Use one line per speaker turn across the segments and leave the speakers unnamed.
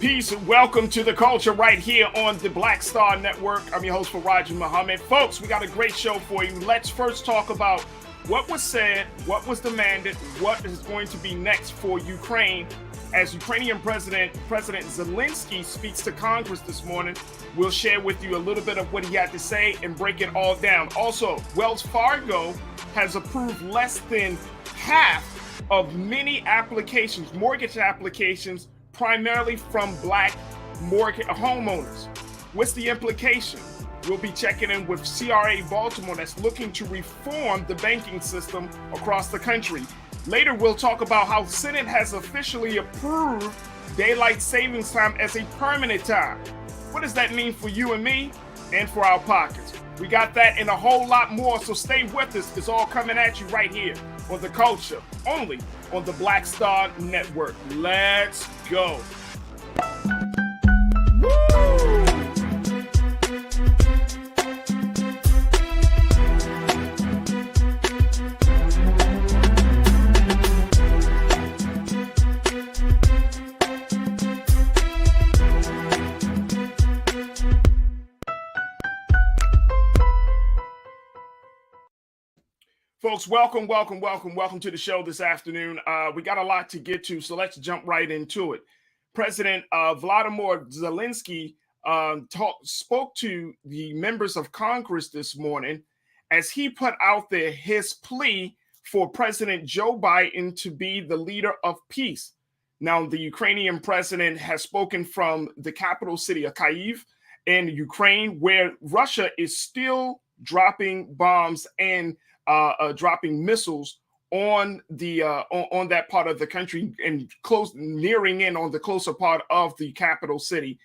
Peace and welcome to the culture right here on the Black Star Network. I'm your host, Farajii Muhammad. Folks, we got a great show for you. Let's first talk about what was said, what was demanded, what is going to be next for Ukraine. As Ukrainian President Zelensky speaks to Congress this morning, we'll share with you a little bit of what he had to say and break it all down. Also, Wells Fargo has approved less than half of many applications, mortgage applications, primarily from Black mortgage homeowners. What's the implication? We'll be checking in with CRA Baltimore that's looking to reform the banking system across the country. Later, we'll talk about how Senate has officially approved daylight savings time as a permanent time. What does that mean for you and me and for our pockets? We got that and a whole lot more, so stay with us. It's all coming at you right here on The Culture, only on the Black Star Network. Let's go. Folks, welcome to the show this afternoon. We got a lot to get to, so let's jump right into it. President Vladimir Zelensky spoke to the members of Congress this morning as he put out there his plea for President Joe Biden to be the leader of peace. Now, the Ukrainian president has spoken from the capital city of Kyiv in Ukraine, where Russia is still dropping bombs and dropping missiles on the on that part of the country and nearing in on the closer part of the capital city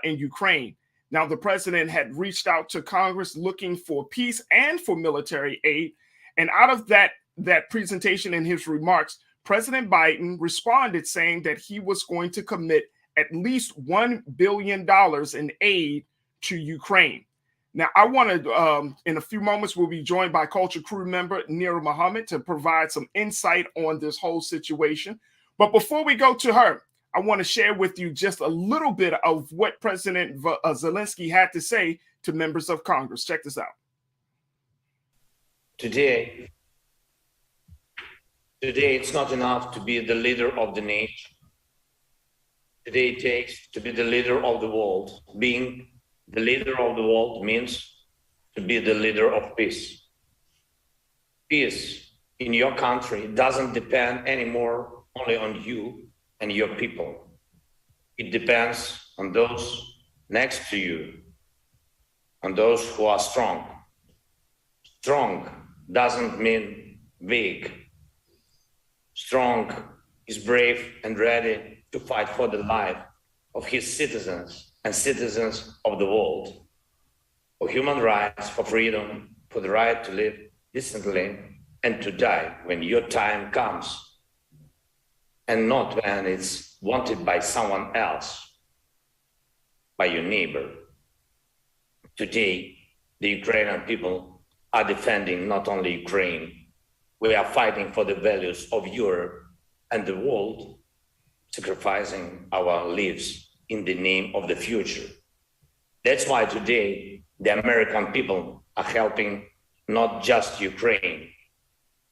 in Ukraine. Now, the president had reached out to Congress looking for peace and for military aid. And out of that presentation and his remarks, President Biden responded saying that he was going to commit at least $1 billion in aid to Ukraine. Now, I want to, in a few moments, we'll be joined by Culture Crew member Nira Muhammad to provide some insight on this whole situation. But before we go to her, I want to share with you just a little bit of what President Zelensky had to say to members of Congress. Check this out.
Today, it's not enough to be the leader of the nation. Today, it takes to be the leader of the world. Being the leader of the world means to be the leader of peace. Peace in your country doesn't depend anymore only on you and your people. It depends on those next to you, on those who are strong. Strong doesn't mean weak. Strong is brave and ready to fight for the life of his citizens and citizens of the world, for human rights, for freedom, for the right to live decently and to die when your time comes, and not when it's wanted by someone else, by your neighbor. Today, the Ukrainian people are defending not only Ukraine, we are fighting for the values of Europe and the world, sacrificing our lives in the name of the future. That's why today the American people are helping not just Ukraine,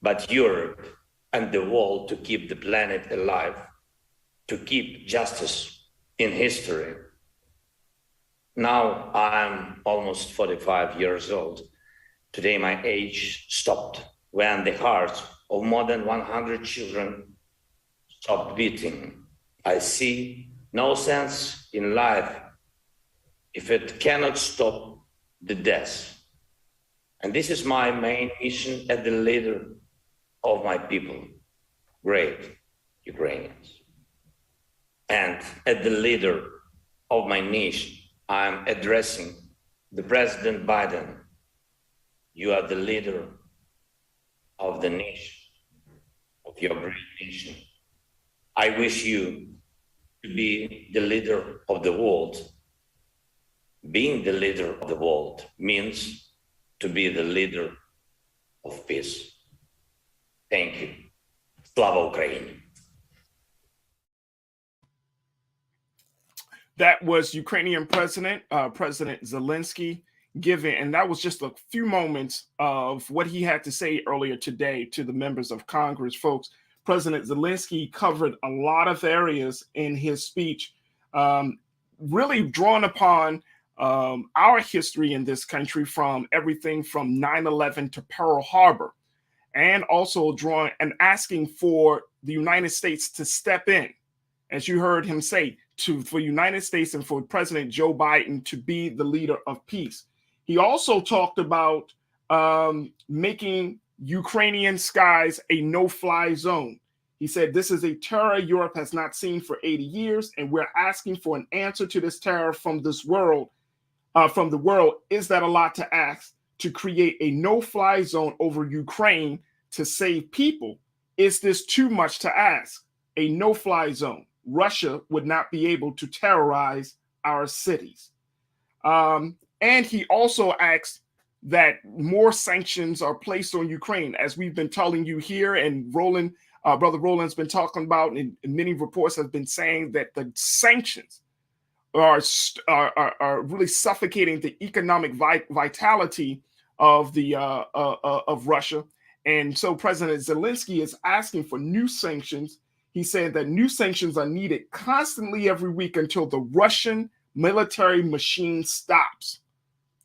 but Europe and the world to keep the planet alive, to keep justice in history. Now I'm almost 45 years old. Today my age stopped when the hearts of more than 100 children stopped beating. I see no sense in life if it cannot stop the death. And this is my main mission as the leader of my people, great Ukrainians. And as the leader of my nation, I'm addressing the President Biden. You are the leader of the nation, of your great nation. I wish you to be the leader of the world. Being the leader of the world means to be the leader of peace. Thank you. Slava Ukraini.
That was Ukrainian President Zelensky giving, and that was just a few moments of what he had to say earlier today to the members of Congress. Folks, President Zelensky covered a lot of areas in his speech, really drawing upon our history in this country, from everything from 9/11 to Pearl Harbor, and also drawing and asking for the United States to step in, as you heard him say, for United States and for President Joe Biden to be the leader of peace. He also talked about making Ukrainian skies a no-fly zone. He said, this is a terror Europe has not seen for 80 years, and we're asking for an answer to this terror from this world, from the world. Is that a lot to ask, to create a no-fly zone over Ukraine to save people? Is this too much to ask? A no-fly zone. Russia would not be able to terrorize our cities. And he also asked that more sanctions are placed on Ukraine, as we've been telling you here, and Brother Roland's been talking about, and many reports have been saying that the sanctions are really suffocating the economic vitality of Russia. And so President Zelensky is asking for new sanctions. He said that new sanctions are needed constantly every week until the Russian military machine stops.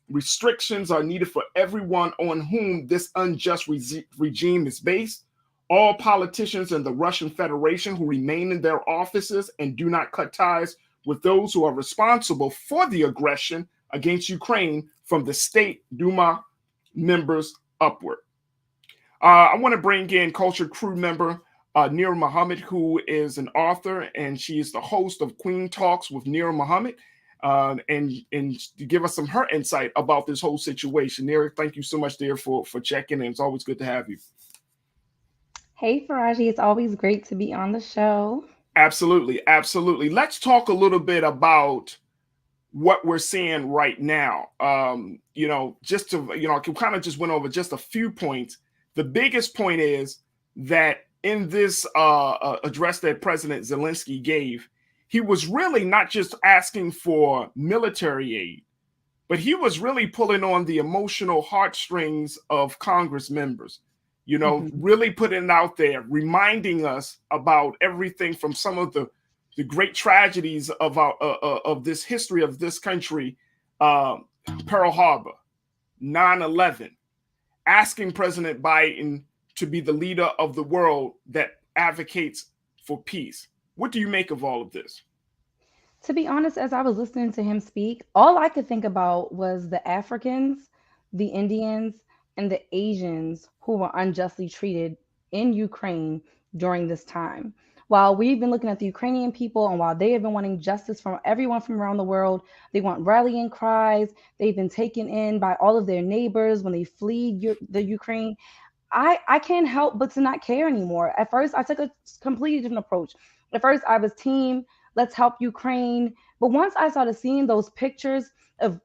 Restrictions are needed for everyone on whom this unjust regime is based. All politicians in the Russian Federation who remain in their offices and do not cut ties with those who are responsible for the aggression against Ukraine, from the State Duma members upward. I want to bring in Culture Crew member Nira Muhammad, who is an author, and she is the host of Queen Talks with Nira Muhammad, and to give us some her insight about this whole situation. Nira, thank you so much, dear, for checking in. It's always good to have you.
Hey, Farajii, it's always great to be on the show.
Absolutely, absolutely. Let's talk a little bit about what we're seeing right now. Just to, I kind of just went over just a few points. The biggest point is that in this address that President Zelensky gave, he was really not just asking for military aid, but he was really pulling on the emotional heartstrings of Congress members, really putting it out there, reminding us about everything from some of the great tragedies of this history of this country, Pearl Harbor, 9/11, asking President Biden to be the leader of the world that advocates for peace. What do you make of all of this?
To be honest, as I was listening to him speak, all I could think about was the Africans, the Indians, and the Asians who were unjustly treated in Ukraine during this time. While we've been looking at the Ukrainian people, and while they have been wanting justice from everyone from around the world, they want rallying cries. They've been taken in by all of their neighbors when they flee the Ukraine. I can't help but to not care anymore. At first, I took a completely different approach. At first, I was team, let's help Ukraine. But once I started seeing those pictures of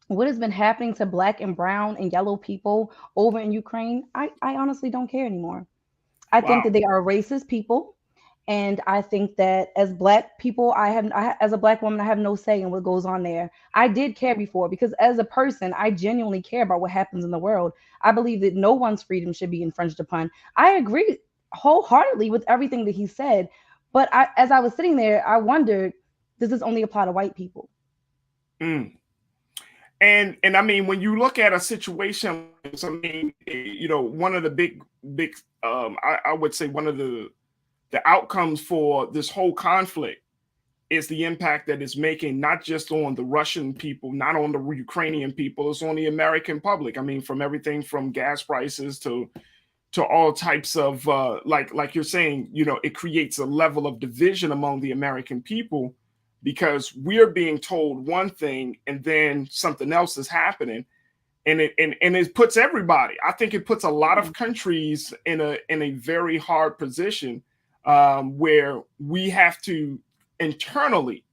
what has been happening to Black and brown and yellow people over in Ukraine, I honestly don't care anymore. I think that they are racist people. And I think that as Black people, as a Black woman, I have no say in what goes on there. I did care before, because as a person, I genuinely care about what happens in the world. I believe that no one's freedom should be infringed upon. I agree wholeheartedly with everything that he said. But as I was sitting there, I wondered, does this only apply to white people?
And I mean, when you look at a situation, one of the big, I would say one of the outcomes for this whole conflict is the impact that it's making, not just on the Russian people, not on the Ukrainian people, it's on the American public. I mean, from everything from gas prices to all types of, like you're saying, it creates a level of division among the American people, because we're being told one thing and then something else is happening. And it puts everybody, I think it puts a lot of countries in a very hard position, where we have to internally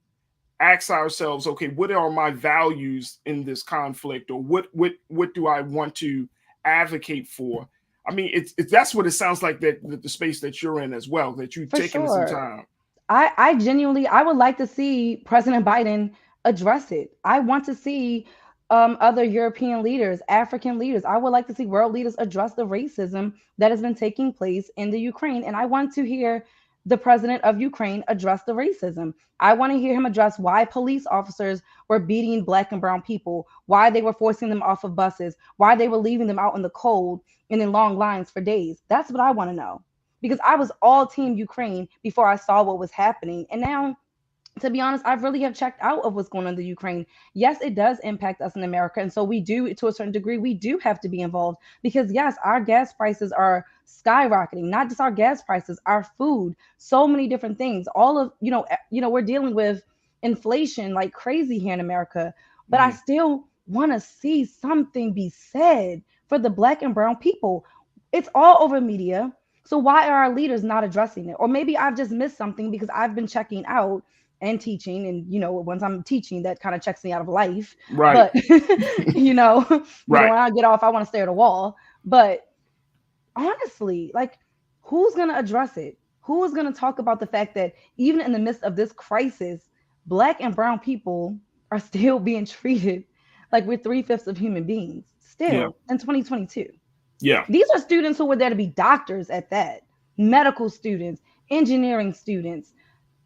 ask ourselves, okay, what are my values in this conflict, or what do I want to advocate for? I mean, it's that's what it sounds like, that the space that you're in as well, that you've taken some time.
I genuinely, I would like to see President Biden address it. I want to see other European leaders, African leaders. I would like to see world leaders address the racism that has been taking place in the Ukraine. And I want to hear the president of Ukraine address the racism. I want to hear him address why police officers were beating black and brown people, why they were forcing them off of buses, why they were leaving them out in the cold and in long lines for days. That's what I want to know, because I was all team Ukraine before I saw what was happening. And now, to be honest, I really have checked out of what's going on in the Ukraine. Yes, it does impact us in America. And so we do, to a certain degree, we do have to be involved because, yes, our gas prices are skyrocketing, not just our gas prices, our food, so many different things. All of, we're dealing with inflation like crazy here in America. But I still want to see something be said for the black and brown people. It's all over media. So why are our leaders not addressing it? Or maybe I've just missed something because I've been checking out and teaching, and once I'm teaching, that kind of checks me out of life.
Right.
But when I get off, I want to stare at a wall. But honestly, like, who's going to address it? Who is going to talk about the fact that even in the midst of this crisis, black and brown people are still being treated like we're 3/5 of human beings still in 2022?
Yeah.
These are students who were there to be doctors at that, medical students, engineering students.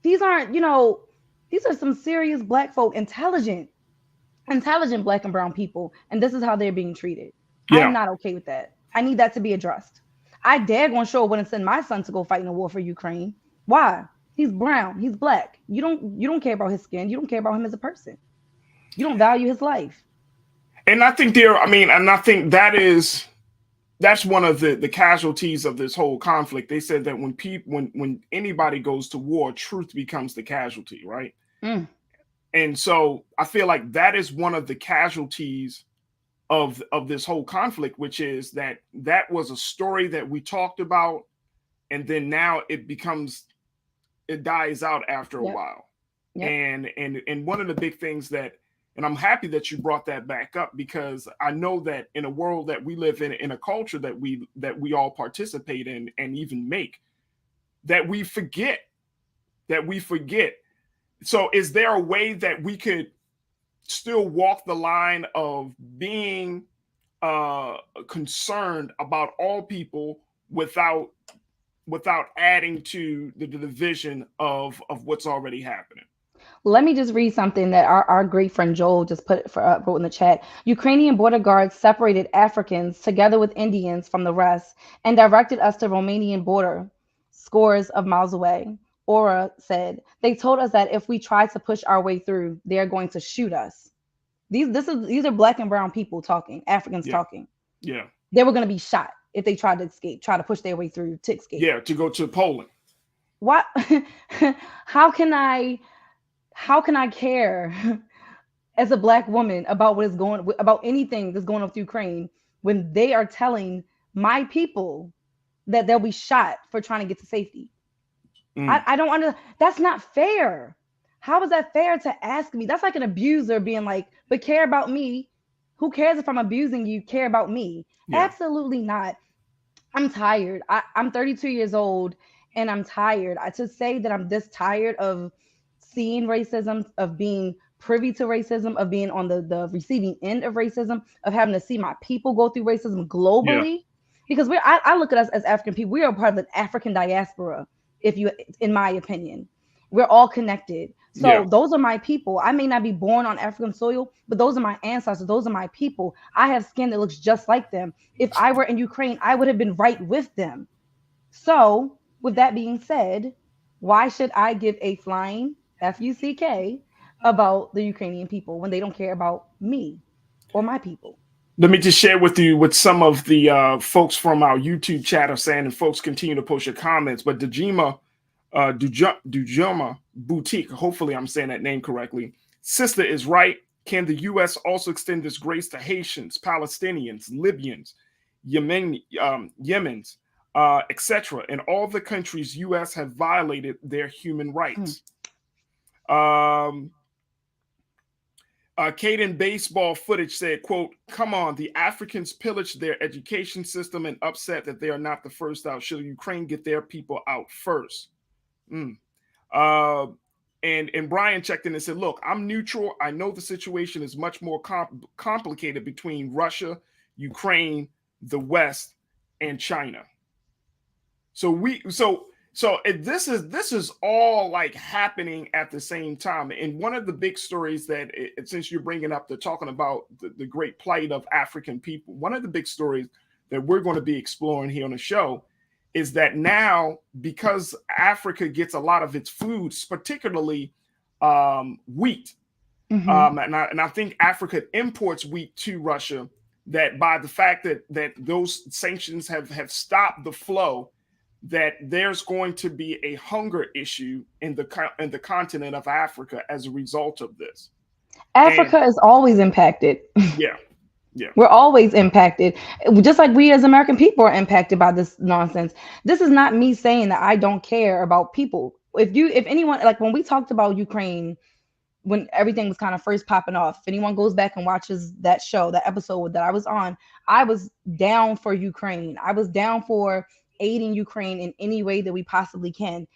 These aren't, these are some serious black folk, intelligent black and brown people. And this is how they're being treated.
Yeah.
I'm not okay with that. I need that to be addressed. I daggone sure wouldn't send my son to go fight in a war for Ukraine. Why? He's brown. He's black. You don't care about his skin. You don't care about him as a person. You don't value his life.
And I think that's one of the casualties of this whole conflict. They said that when anybody goes to war, truth becomes the casualty, right? And so I feel like that is one of the casualties of this whole conflict, which is that was a story that we talked about, and then now it dies out after a while. And one of the big things that, and I'm happy that you brought that back up, because I know that in a world that we live in a culture that we all participate in and even make, that we forget. So is there a way that we could still walk the line of being concerned about all people without adding to the division of what's already happening?
Let me just read something that our great friend Joel just wrote in the chat. Ukrainian border guards separated Africans together with Indians from the rest and directed us to Romanian border, scores of miles away. Aura said, they told us that if we try to push our way through, they're going to shoot us. These are black and brown people talking, Africans talking.
Yeah.
They were going to be shot if they tried to escape, try to push their way through to escape.
Yeah, to go to Poland.
What? How can I care as a black woman about about anything that's going on with Ukraine when they are telling my people that they'll be shot for trying to get to safety? I don't understand. That's not fair. How is that fair to ask me? That's like an abuser being like, but care about me. Who cares if I'm abusing you? Care about me? Yeah. Absolutely not. I'm tired. I'm 32 years old and I'm tired. To say that I'm this tired of seeing racism, of being privy to racism, of being on the receiving end of racism, of having to see my people go through racism globally. Because I look at us as African people. We are part of the African diaspora, in my opinion. We're all connected. So those are my people. I may not be born on African soil, but those are my ancestors. Those are my people. I have skin that looks just like them. If I were in Ukraine, I would have been right with them. So with that being said, why should I give a flying F-U-C-K about the Ukrainian people when they don't care about me or my people?
Let me just share with you what some of the folks from our YouTube chat are saying, and folks continue to post your comments. But Dujima Boutique, hopefully I'm saying that name correctly. Sister is right. Can the U.S. also extend this grace to Haitians, Palestinians, Libyans, Yemens, etc., and all the countries U.S. have violated their human rights? Caden Baseball Footage said, quote, come on, the Africans pillaged their education system and upset that they are not the first out. Should Ukraine get their people out first? Uh, and Brian checked in and said, "Look, I'm neutral. I know the situation is much more complicated between Russia, Ukraine, the West, and China. This is all like happening at the same time. And one of the big stories that, since you're bringing up, they're talking about the great plight of African people. One of the big stories that we're going to be exploring here on the show is that now, because Africa gets a lot of its foods, particularly wheat, and I think Africa imports wheat to Russia, that by the fact that those sanctions have stopped the flow, that there's going to be a hunger issue in the continent of Africa as a result of this.
Africa is always impacted.
Yeah. Yeah.
We're always impacted, just like we as American people are impacted by this nonsense. This is not me saying that I don't care about people. If anyone, like when we talked about Ukraine, when everything was kind of first popping off, if anyone goes back and watches that show, that episode that I was on, I was down for Ukraine. I was down for aiding Ukraine in any way that we possibly can.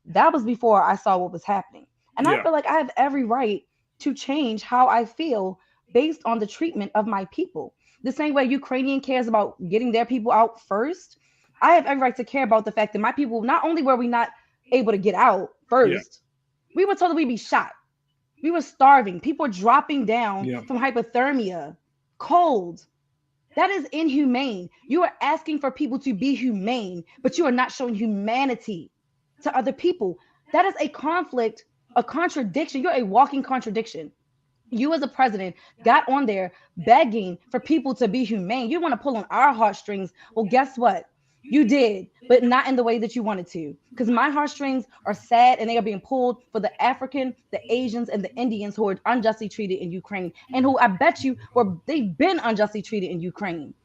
That was before I saw what was happening. And I feel like I have every right to change how I feel based on the treatment of my people. The same way Ukrainian cares about getting their people out first, I have every right to care about the fact that my people, not only were we not able to get out first, we were told that we'd be shot. We were starving. People were dropping down from hypothermia, cold. That is inhumane. You are asking for people to be humane, but you are not showing humanity to other people. That is a conflict, a contradiction. You're a walking contradiction. You as a president got on there begging for people to be humane. You want to pull on our heartstrings. Well, guess what? You did, but not in the way that you wanted to. Because my heartstrings are sad and they are being pulled for the African, the Asians, and the Indians who are unjustly treated in Ukraine. And who I bet you they've been unjustly treated in Ukraine.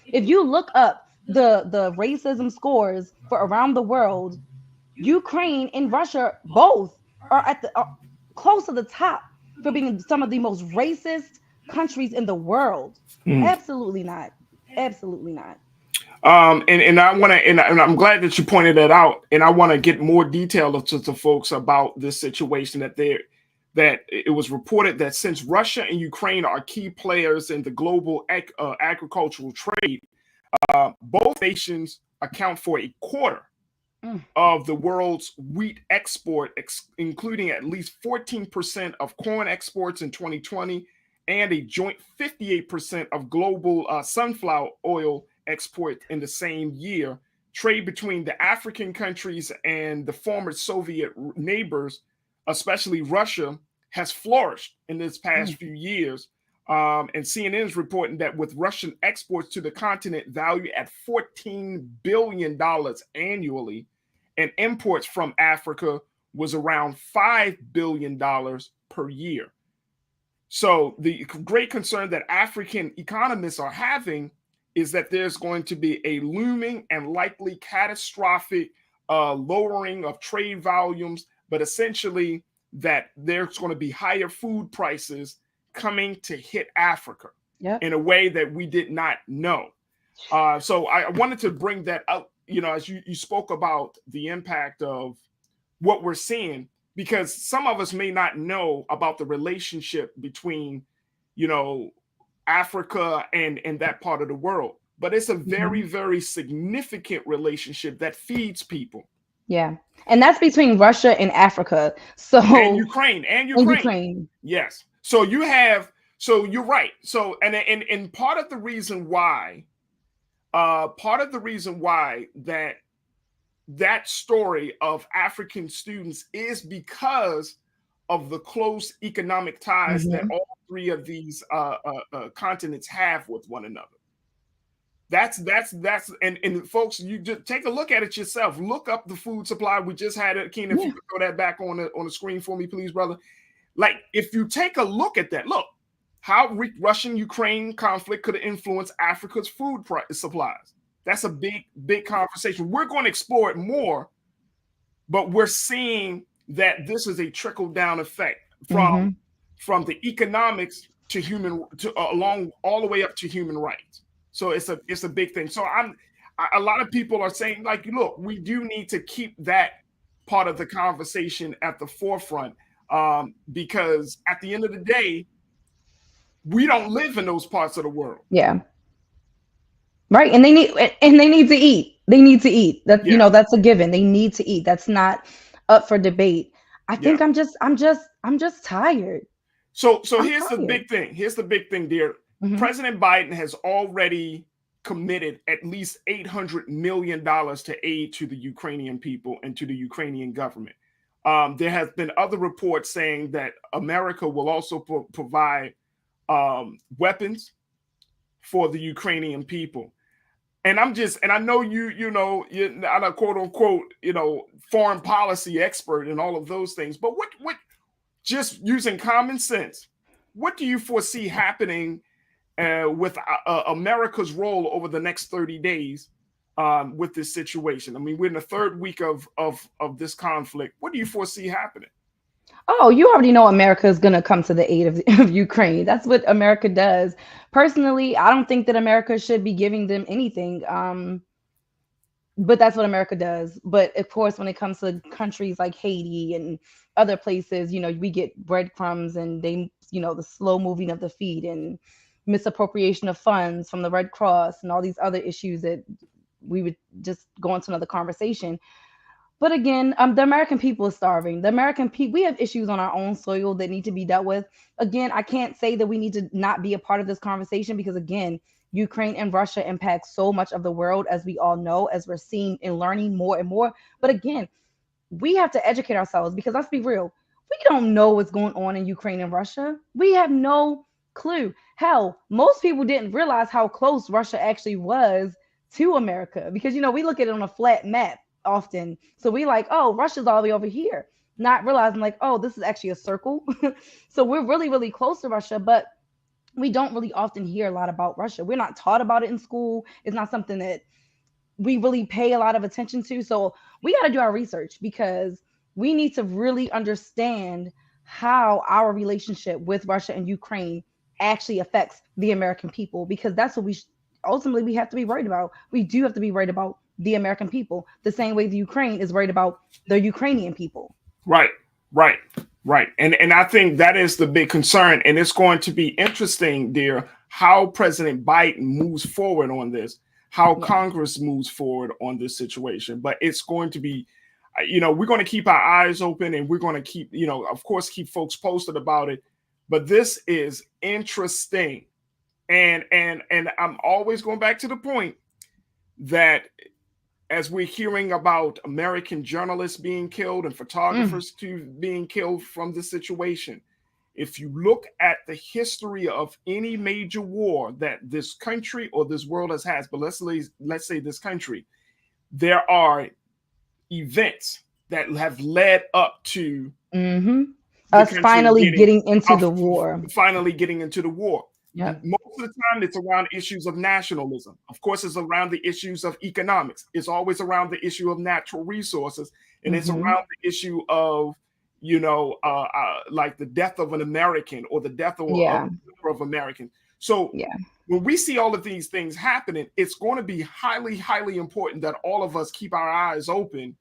If you look up the racism scores for around the world, Ukraine and Russia both are at the close to the top for being some of the most racist countries in the world. Absolutely not. Absolutely not.
And I want to, and I'm glad that you pointed that out. And I want to get more detail to folks about this situation that it was reported that since Russia and Ukraine are key players in the global agricultural trade, both nations account for a quarter of the world's wheat export, including at least 14% of corn exports in 2020 and a joint 58% of global sunflower oil export in the same year. Trade between the African countries and the former Soviet neighbors, especially Russia, has flourished in this past few years. And CNN is reporting that with Russian exports to the continent valued at $14 billion annually, and imports from Africa was around $5 billion per year. So the great concern that African economists are having is that there's going to be a looming and likely catastrophic lowering of trade volumes, but essentially that there's going to be higher food prices coming to hit Africa in a way that we did not know. So I wanted to bring that up, as you spoke about the impact of what we're seeing, because some of us may not know about the relationship between, Africa and that part of the world. But it's a very, very significant relationship that feeds people.
Yeah. And that's between Russia and Africa.
And Ukraine. Yes. So you're right. So and part of the reason why that story of African students is because of the close economic ties that all three of these continents have with one another. That's and folks, you just take a look at it yourself. Look up the food supply. We just had it. Keenan, if you could throw that back on the screen for me, please, brother. Like, if you take a look at that, look how Russian-Ukraine conflict could influence Africa's food supplies. That's a big conversation. We're going to explore it more, but we're seeing that this is a trickle-down effect from the economics to along all the way up to human rights. So it's a big thing. So a lot of people are saying, like, look, we do need to keep that part of the conversation at the forefront, because at the end of the day, we don't live in those parts of the world.
Yeah. Right. And they need to eat. They need to eat. That,
Yeah.
that's a given. They need to eat. That's not up for debate. I think
Yeah.
I'm just tired.
So
I'm
here's the
tired.
big thing. Here's the big thing, dear.
Mhm.
President Biden has already committed at least $800 million to aid to the Ukrainian people and to the Ukrainian government. There has been other reports saying that America will also provide weapons for the Ukrainian people. And I know you're not a quote unquote, foreign policy expert and all of those things, but what just using common sense, what do you foresee happening with America's role over the next 30 days with this situation? I mean, we're in the third week of this conflict. What do you foresee happening?
Oh, you already know America is going to come to the aid of Ukraine. That's what America does. Personally, I don't think that America should be giving them anything. But that's what America does. But of course, when it comes to countries like Haiti and other places, we get breadcrumbs and the slow moving of the feet and misappropriation of funds from the Red Cross and all these other issues that we would just go into another conversation. But again, the American people is starving. The American people, we have issues on our own soil that need to be dealt with. Again, I can't say that we need to not be a part of this conversation because, again, Ukraine and Russia impact so much of the world, as we all know, as we're seeing and learning more and more. But again, we have to educate ourselves because let's be real, we don't know what's going on in Ukraine and Russia. We have no clue. Hell, most people didn't realize how close Russia actually was to America because, we look at it on a flat map often. So we like, oh, Russia's all the way over here, not realizing like, oh, this is actually a circle. So we're really, really close to Russia, but we don't really often hear a lot about Russia. We're not taught about it in school. It's not something that we really pay a lot of attention to. So we got to do our research because we need to really understand how our relationship with Russia and Ukraine actually affects the American people, because that's what ultimately we have to be worried about. We do have to be worried about the American people the same way the Ukraine is worried about the Ukrainian people.
Right. And I think that is the big concern. And it's going to be interesting, dear, how President Biden moves forward on this, how Congress moves forward on this situation. But it's going to be, we're going to keep our eyes open and we're going to keep, of course, keep folks posted about it. But this is interesting. And I'm always going back to the point that as we're hearing about American journalists being killed and photographers being killed from this situation, if you look at the history of any major war that this country or this world has had, but let's say this country, there are events that have led up to
us finally getting into the war.
Yep. Most of the time, it's around issues of nationalism. Of course, it's around the issues of economics. It's always around the issue of natural resources. And it's around the issue of, like the death of an American or the death of a number of Americans. So when we see all of these things happening, it's going to be highly, highly important that all of us keep our eyes open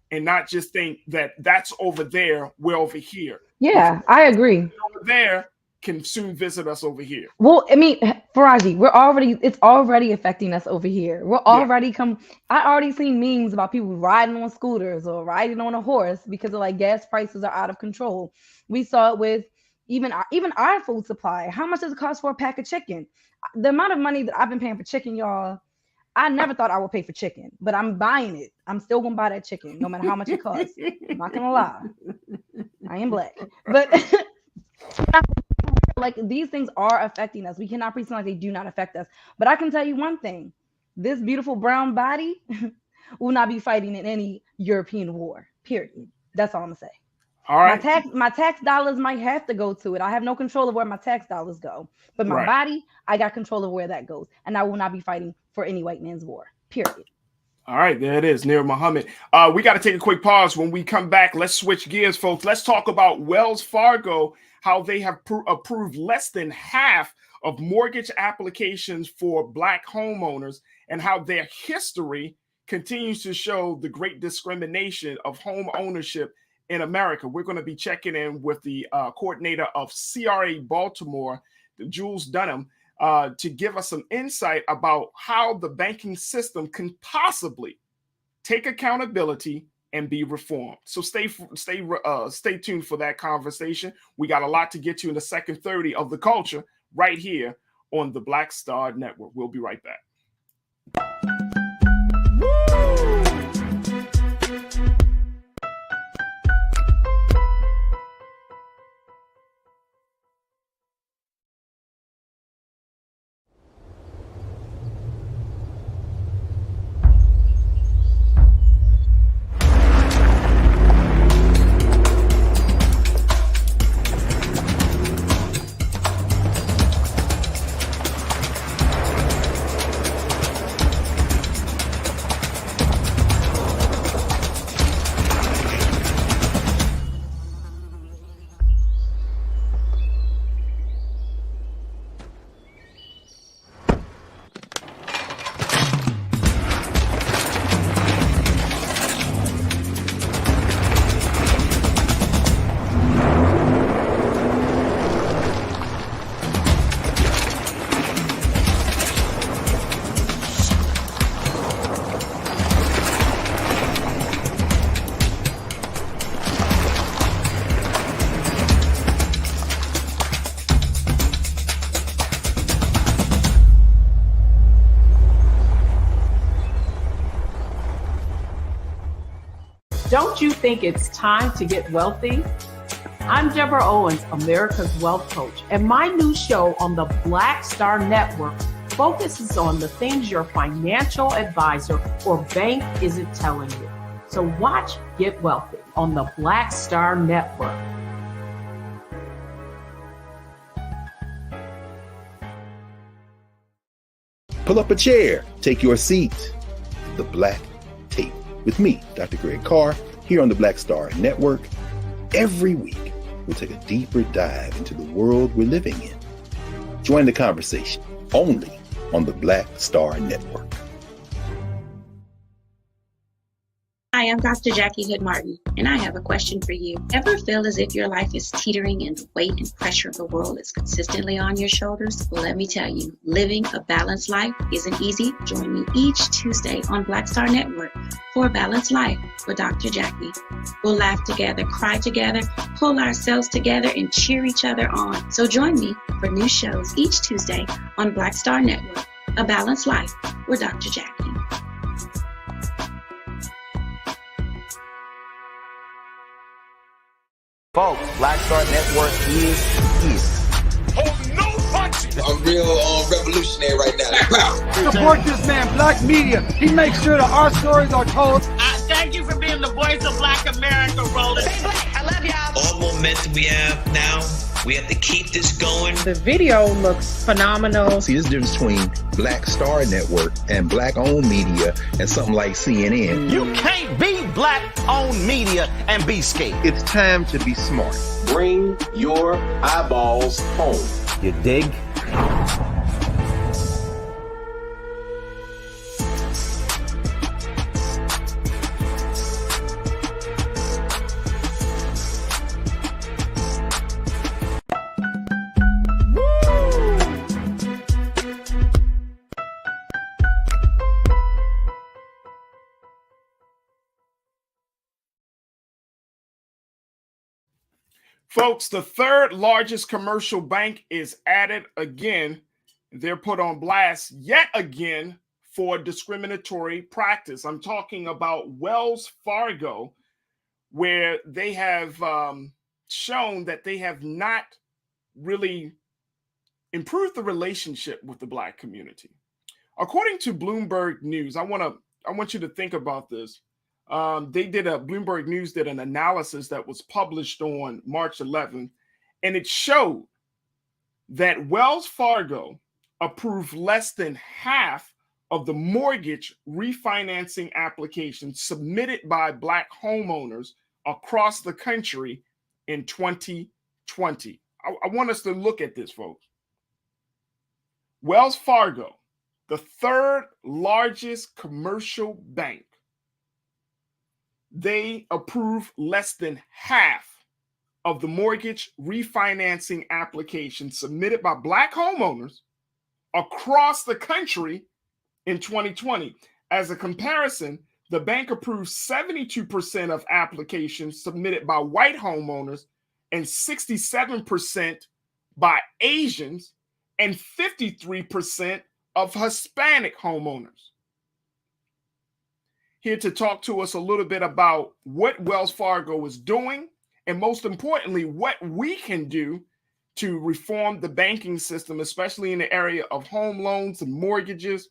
and not just think that that's over there, we're over here.
Yeah, I agree.
Over there can soon visit us over here.
Well, I mean, Farajii, it's already affecting us over here. We're already I already seen memes about people riding on scooters or riding on a horse because of like gas prices are out of control. We saw it with even our food supply. How much does it cost for a pack of chicken? The amount of money that I've been paying for chicken, y'all, I never thought I would pay for chicken, but I'm buying it. I'm still gonna buy that chicken, no matter how much it costs. I'm not gonna lie. I am black, but like these things are affecting us. We cannot pretend like they do not affect us. But I can tell you one thing: this beautiful brown body will not be fighting in any European war. Period. That's all I'm gonna say.
All right.
My tax dollars might have to go to it. I have no control of where my tax dollars go, but my body, I got control of where that goes, and I will not be fighting for any white man's war. Period.
All right, there it is, Nir Muhammad. We got to take a quick pause. When we come back, let's switch gears, folks. Let's talk about Wells Fargo, how they have approved less than half of mortgage applications for Black homeowners, and how their history continues to show the great discrimination of home ownership in America. We're going to be checking in with the coordinator of CRA Baltimore, Jules Dunham, to give us some insight about how the banking system can possibly take accountability and be reformed. So stay tuned for that conversation. We got a lot to get to in the second 30 of The Culture right here on the Black Star Network. We'll be right back.
Don't you think it's time to get wealthy? I'm Deborah Owens, America's Wealth Coach, and my new show on the Black Star Network focuses on the things your financial advisor or bank isn't telling you. So watch Get Wealthy on the Black Star Network.
Pull up a chair, take your seat. The Black Tape with me, Dr. Greg Carr, here on the Black Star Network. Every week, we'll take a deeper dive into the world we're living in. Join the conversation only on the Black Star Network.
Hi, I'm Dr. Jackie Hood Martin, and I have a question for you. Ever feel as if your life is teetering and the weight and pressure of the world is consistently on your shoulders? Well, let me tell you, living a balanced life isn't easy. Join me each Tuesday on Black Star Network for a Balanced Life with Dr. Jackie. We'll laugh together, cry together, pull ourselves together, and cheer each other on. So join me for new shows each Tuesday on Black Star Network, A Balanced Life with Dr. Jackie.
Folks, Black Star Network is here.
Oh, no punches!
I'm real revolutionary right now.
Support this man, Black Media. He makes sure that our stories are told.
Thank you for being the voice of Black America, Roland.
Stay black. I love y'all.
All momentum we have now, we have to keep this going.
The video looks phenomenal.
See, there's a difference between Black Star Network and Black-owned media and something like CNN.
You can't be Black-owned media and be scared.
It's time to be smart.
Bring your eyeballs home.
You dig?
Folks, the third largest commercial bank is added again. They're put on blast yet again for discriminatory practice. I'm talking about Wells Fargo, where they have shown that they have not really improved the relationship with the Black community. According to Bloomberg News, I want you to think about this. Bloomberg News did an analysis that was published on March 11th, and it showed that Wells Fargo approved less than half of the mortgage refinancing applications submitted by Black homeowners across the country in 2020. I want us to look at this, folks. Wells Fargo the third largest commercial bank, they approve less than half of the mortgage refinancing applications submitted by Black homeowners across the country in 2020. As a comparison, the bank approved 72% of applications submitted by white homeowners and 67% by Asians and 53% of Hispanic homeowners. Here to talk to us a little bit about what Wells Fargo is doing, and most importantly, what we can do to reform the banking system, especially in the area of home loans and mortgages.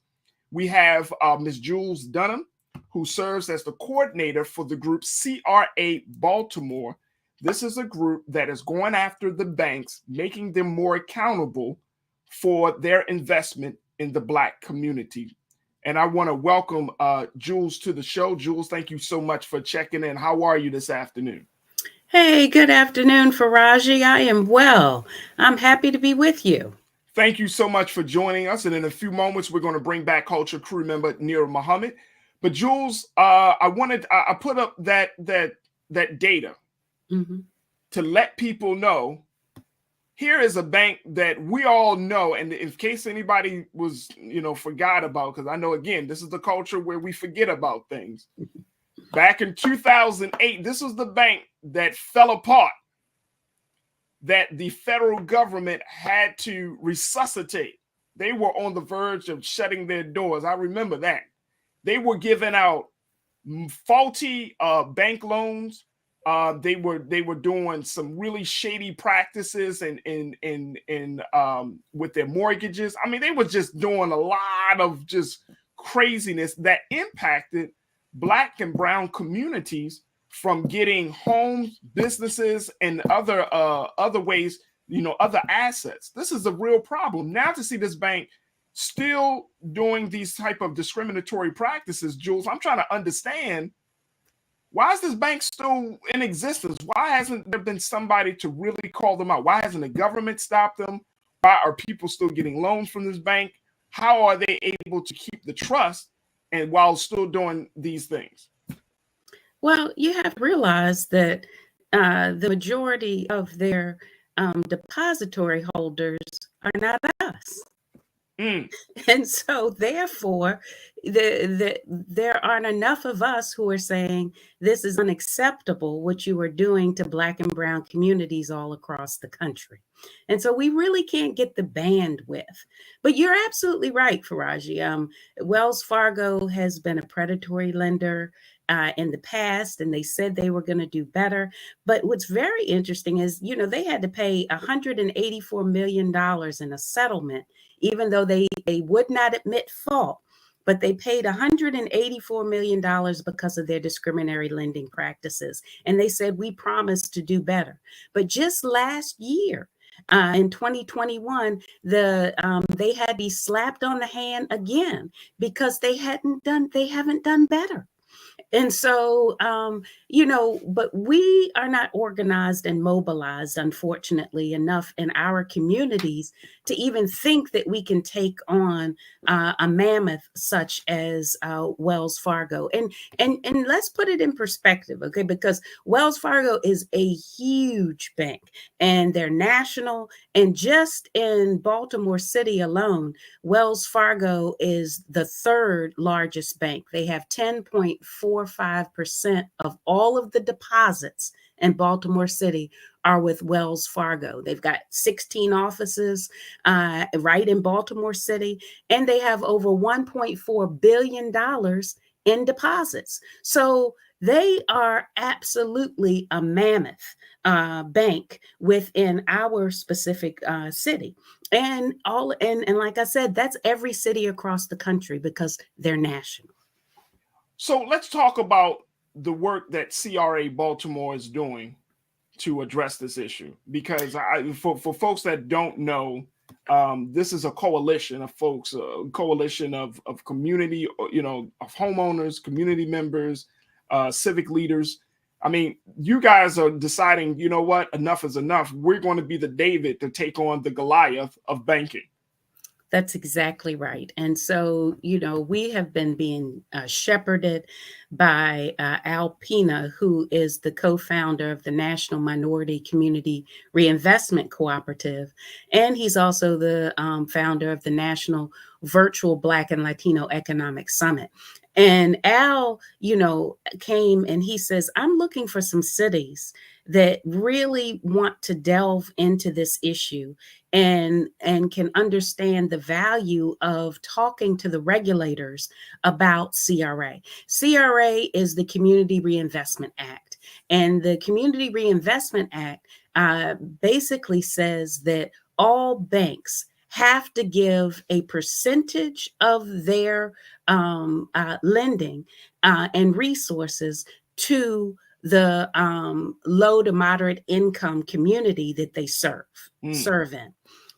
We have Ms. Jules Dunham, who serves as the coordinator for the group CRA Baltimore. This is a group that is going after the banks, making them more accountable for their investment in the Black community. And I want to welcome Jules to the show. Jules, thank you so much for checking in. How are you this afternoon?
Hey, good afternoon, Farajii. I am well. I'm happy to be with you.
Thank you so much for joining us. And in a few moments, we're going to bring back Culture crew member Nir Muhammad. But Jules, I put up that data to let people know here is a bank that we all know. And in case anybody was, forgot about, because I know, again, this is the culture where we forget about things. Back in 2008, this was the bank that fell apart, that the federal government had to resuscitate. They were on the verge of shutting their doors. I remember that. They were giving out faulty bank loans. They were doing some really shady practices and with their mortgages. I mean, they were just doing a lot of just craziness that impacted Black and brown communities from getting homes, businesses, and other ways, other assets. This is a real problem. Now to see this bank still doing these type of discriminatory practices, Jules, I'm trying to understand, why is this bank still in existence? Why hasn't there been somebody to really call them out? Why hasn't the government stopped them? Why are people still getting loans from this bank? How are they able to keep the trust and while still doing these things?
Well, you have to realize that the majority of their depository holders are not us. And so therefore, there aren't enough of us who are saying this is unacceptable, what you are doing to Black and brown communities all across the country. And so we really can't get the bandwidth. But you're absolutely right, Farajii. Wells Fargo has been a predatory lender in the past, and they said they were going to do better. But what's very interesting is, they had to pay $184 million in a settlement, even though they would not admit fault. But they paid $184 million because of their discriminatory lending practices. And they said, we promised to do better. But just last year, in 2021, they had to be slapped on the hand again because they haven't done better. And so, but we are not organized and mobilized, unfortunately, enough in our communities to even think that we can take on a mammoth such as Wells Fargo. And let's put it in perspective, okay? Because Wells Fargo is a huge bank and they're national. And just in Baltimore City alone, Wells Fargo is the third largest bank. They have 10.45% of all of the deposits in Baltimore City are with Wells Fargo. They've got 16 offices right in Baltimore City, and they have over $1.4 billion in deposits. So they are absolutely a mammoth bank within our specific city. And like I said, that's every city across the country because they're national.
So let's talk about the work that CRA Baltimore is doing to address this issue, because for folks that don't know, this is a coalition of folks, a coalition of community, of homeowners, community members, civic leaders. I mean, you guys are deciding, you know what, enough is enough. We're going to be the David to take on the Goliath of banking.
That's exactly right. And so, we have been being shepherded by Al Pena, who is the co-founder of the National Minority Community Reinvestment Cooperative. And he's also the founder of the National Virtual Black and Latino Economic Summit. And Al, came and he says, I'm looking for some cities that really want to delve into this issue and can understand the value of talking to the regulators about CRA. CRA is the Community Reinvestment Act. And the Community Reinvestment Act basically says that all banks have to give a percentage of their lending and resources to the low to moderate income community that they serve in.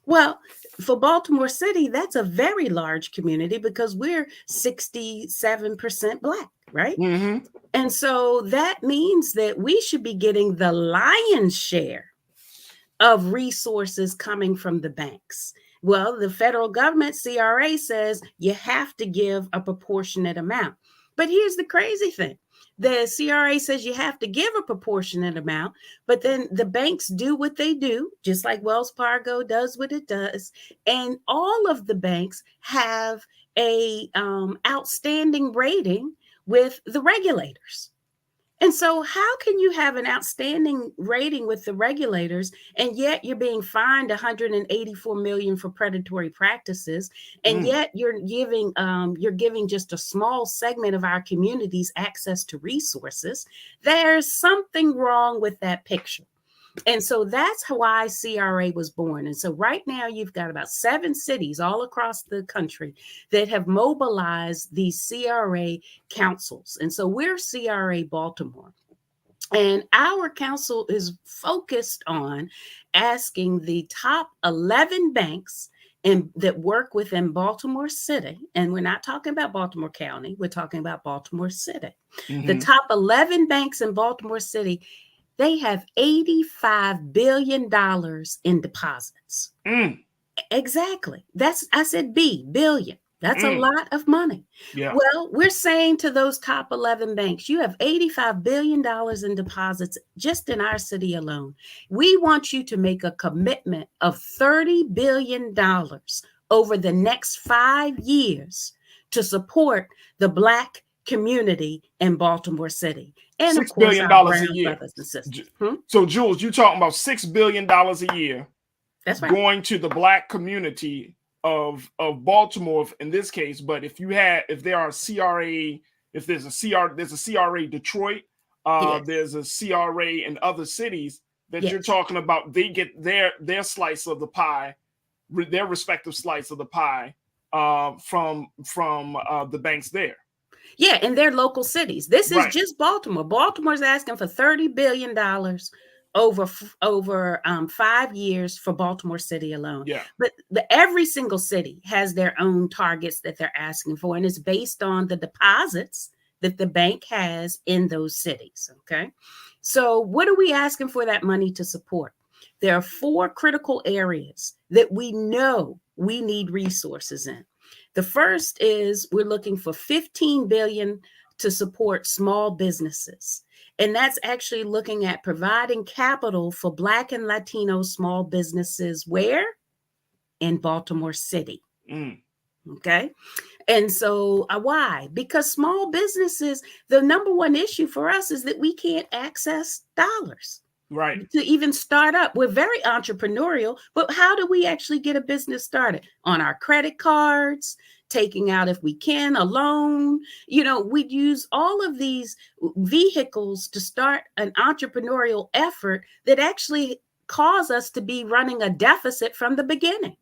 Well, for Baltimore City, that's a very large community because we're 67% Black, right?
Mm-hmm.
And so that means that we should be getting the lion's share of resources coming from the banks. Well, the federal government, CRA, says you have to give a proportionate amount. But here's the crazy thing. The CRA says you have to give a proportionate amount, but then the banks do what they do, just like Wells Fargo does what it does. And all of the banks have a outstanding rating with the regulators. And so how can you have an outstanding rating with the regulators and yet you're being fined $184 million for predatory practices, and yet you're giving just a small segment of our communities access to resources? There's something wrong with that picture. And so that's why CRA was born. And so right now you've got about 7 cities all across the country that have mobilized these CRA councils. And so we're CRA Baltimore. And our council is focused on asking the top 11 banks that work within Baltimore City. And we're not talking about Baltimore County. We're talking about Baltimore City. Mm-hmm. The top 11 banks in Baltimore City, they have $85 billion in deposits. Exactly. I said billion. That's a lot of money.
Yeah.
Well, we're saying to those top 11 banks, you have $85 billion in deposits just in our city alone. We want you to make a commitment of $30 billion over the next 5 years to support the Black community in Baltimore City. And
$6 billion a year. So, Jules, you're talking about $6 billion a year.
That's right.
Going to the Black community of Baltimore in this case. But if there's a CRA Detroit, there's a CRA in other cities that you're talking about, they get their slice of the pie, their respective slice of the pie from the banks there.
Yeah, in their local cities. This is just Baltimore. Baltimore's asking for $30 billion over 5 years for Baltimore City alone.
Yeah.
But every single city has their own targets that they're asking for, and it's based on the deposits that the bank has in those cities. Okay. So what are we asking for that money to support? There are 4 critical areas that we know we need resources in. The first is we're looking for $15 billion to support small businesses. And that's actually looking at providing capital for Black and Latino small businesses where? In Baltimore City. Okay. And so why? Because small businesses, the number one issue for us is that we can't access dollars.
Right.
To even start up. We're very entrepreneurial, but how do we actually get a business started? On our credit cards, taking out, if we can, a loan. We'd use all of these vehicles to start an entrepreneurial effort that actually cause us to be running a deficit from the beginning.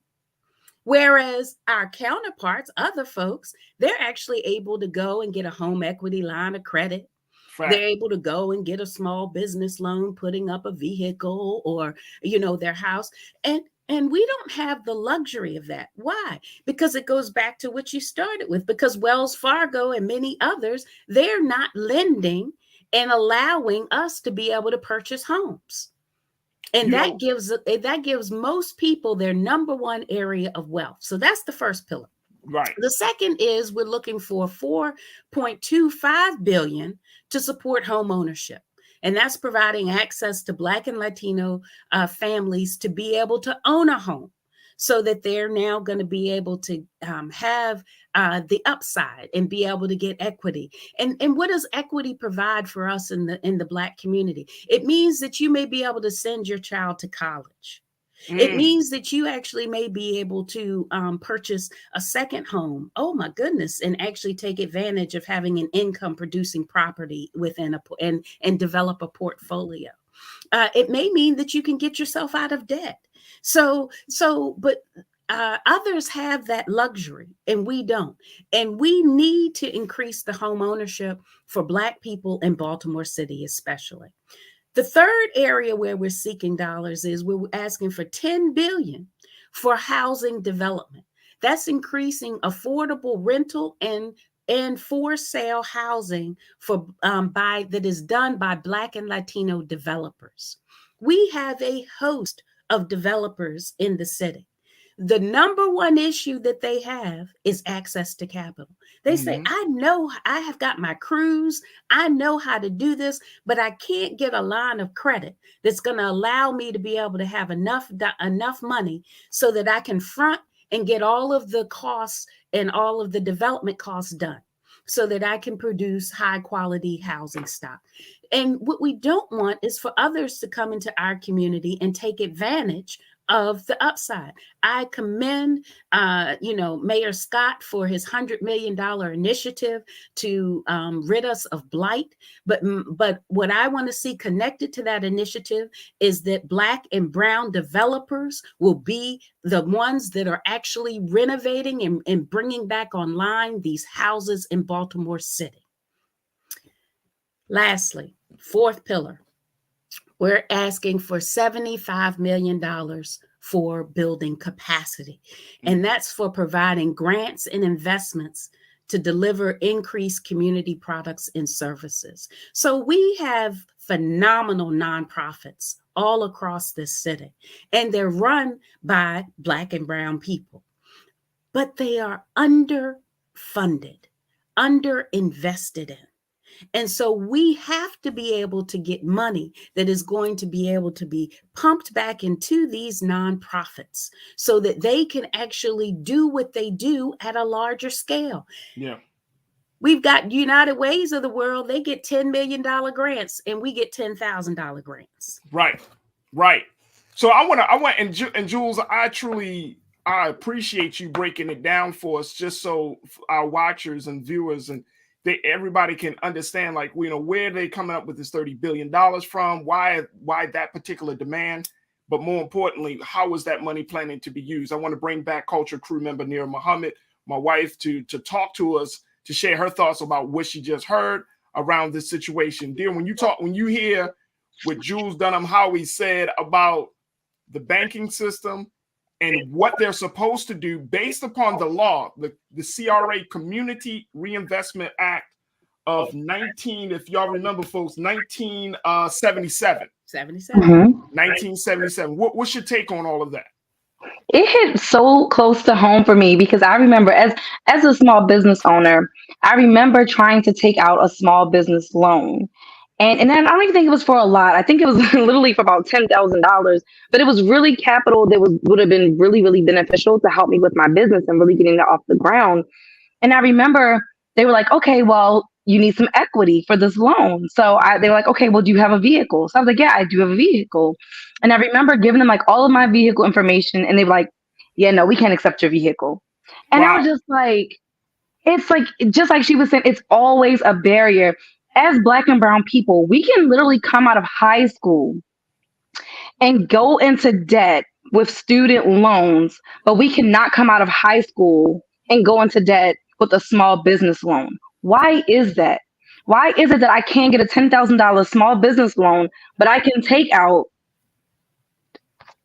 Whereas our counterparts, other folks, they're actually able to go and get a home equity line of credit.
Right.
They're able to go and get a small business loan, putting up a vehicle or, their house. And we don't have the luxury of that. Why? Because it goes back to what you started with, because Wells Fargo and many others, they're not lending and allowing us to be able to purchase homes. And that gives most people their number one area of wealth. So that's the first pillar.
Right.
The second is we're looking for $4.25 billion to support home ownership. And that's providing access to Black and Latino families to be able to own a home, so that they're now going to be able to have the upside and be able to get equity. And what does equity provide for us in the Black community? It means that you may be able to send your child to college. It means that you actually may be able to purchase a second home. Oh my goodness. And actually take advantage of having an income producing property within and develop a portfolio. It may mean that you can get yourself out of debt. But others have that luxury and we don't. And we need to increase the home ownership for Black people in Baltimore City, especially. The third area where we're seeking dollars is we're asking for $10 billion for housing development. That's increasing affordable rental and for sale housing that is done by Black and Latino developers. We have a host of developers in the city. The number one issue that they have is access to capital. They say, I know I have got my crews, I know how to do this, but I can't get a line of credit that's going to allow me to be able to have enough money so that I can front and get all of the costs and all of the development costs done, so that I can produce high quality housing stock. And what we don't want is for others to come into our community and take advantage of the upside. I commend, Mayor Scott for his $100 million initiative to rid us of blight. But what I want to see connected to that initiative is that Black and brown developers will be the ones that are actually renovating and bringing back online these houses in Baltimore City. Lastly, fourth pillar. We're asking for $75 million for building capacity. And that's for providing grants and investments to deliver increased community products and services. So we have phenomenal nonprofits all across this city, and they're run by Black and brown people, but they are underfunded, underinvested in. And so we have to be able to get money that is going to be able to be pumped back into these nonprofits so that they can actually do what they do at a larger scale.
Yeah.
We've got United Ways of the world. They get $10 million grants and we get $10,000 grants.
Right. So and Jules, I appreciate you breaking it down for us, just so our watchers and viewers and everybody can understand, like, where they coming up with this $30 billion from, why that particular demand, but more importantly, how is that money planning to be used? I want to bring back culture crew member Nira Muhammad, my wife, to talk to us, to share her thoughts about what she just heard around this situation. Dear, when you hear what Jules Dunham Howie said about the banking system and what they're supposed to do based upon the law, the CRA Community Reinvestment Act of 1977. 1977. What's your take on all of that?
It hit so close to home for me because I remember as a small business owner, I remember trying to take out a small business loan. And then I don't even think it was for a lot. I think it was literally for about $10,000, but it was really capital that would have been really, really beneficial to help me with my business and really getting it off the ground. And I remember they were like, okay, well, you need some equity for this loan. So they were like, okay, well, do you have a vehicle? So I was like, yeah, I do have a vehicle. And I remember giving them like all of my vehicle information and they were like, yeah, no, we can't accept your vehicle. And wow. I was just like, it's like, just like she was saying, it's always a barrier. As Black and brown people, we can literally come out of high school and go into debt with student loans, but we cannot come out of high school and go into debt with a small business loan. Why is that? Why is it that I can't get a $10,000 small business loan, but I can take out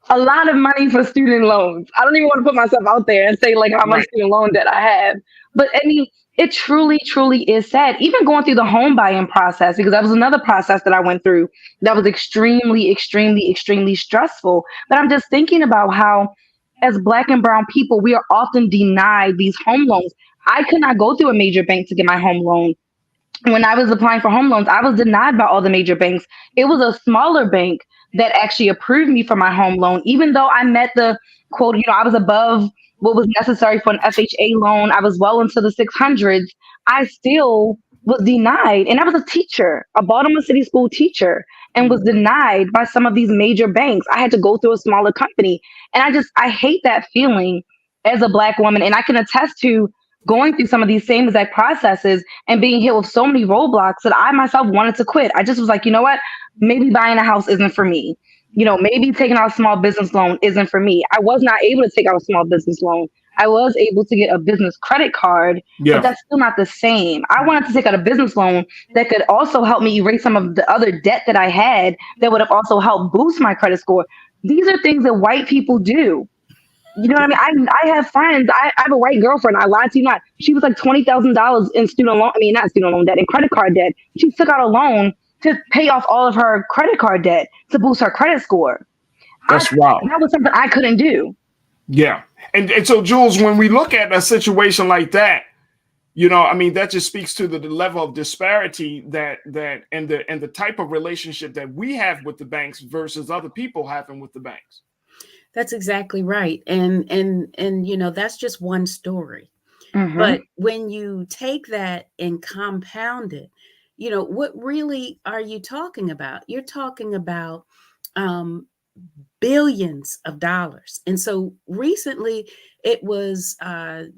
a lot of money for student loans? I don't even want to put myself out there and say like how much student loan debt I have. But I mean, It truly, truly is sad. Even going through the home buying process, because that was another process that I went through that was extremely, extremely, extremely stressful. But I'm just thinking about how, as Black and brown people, we are often denied these home loans. I could not go through a major bank to get my home loan. When I was applying for home loans, I was denied by all the major banks. It was a smaller bank that actually approved me for my home loan, even though I met the quote, I was above what was necessary for an FHA loan. I was well into the 600s. I still was denied. And I was a teacher, a Baltimore City school teacher, and was denied by some of these major banks. I had to go through a smaller company. And I hate that feeling as a Black woman. And I can attest to going through some of these same exact processes and being hit with so many roadblocks that I myself wanted to quit. I just was like, you know what? Maybe buying a house isn't for me. Maybe taking out a small business loan isn't for me. I was not able to take out a small business loan. I was able to get a business credit card, but that's still not the same. I wanted to take out a business loan that could also help me erase some of the other debt that I had that would have also helped boost my credit score. These are things that white people do. You know what I mean? I have friends. I have a white girlfriend. I lied to you not. She was like $20,000 in student loan. I mean, not student loan debt, in credit card debt. She took out a loan to pay off all of her credit card debt to boost her credit score.
That's wild.
That was something I couldn't do.
Yeah. And so, Jules, when we look at a situation like that, that just speaks to the level of disparity that and the type of relationship that we have with the banks versus other people having with the banks.
That's exactly right. And that's just one story.
Mm-hmm.
But when you take that and compound it, what really are you talking about? You're talking about billions of dollars. And so recently it was, the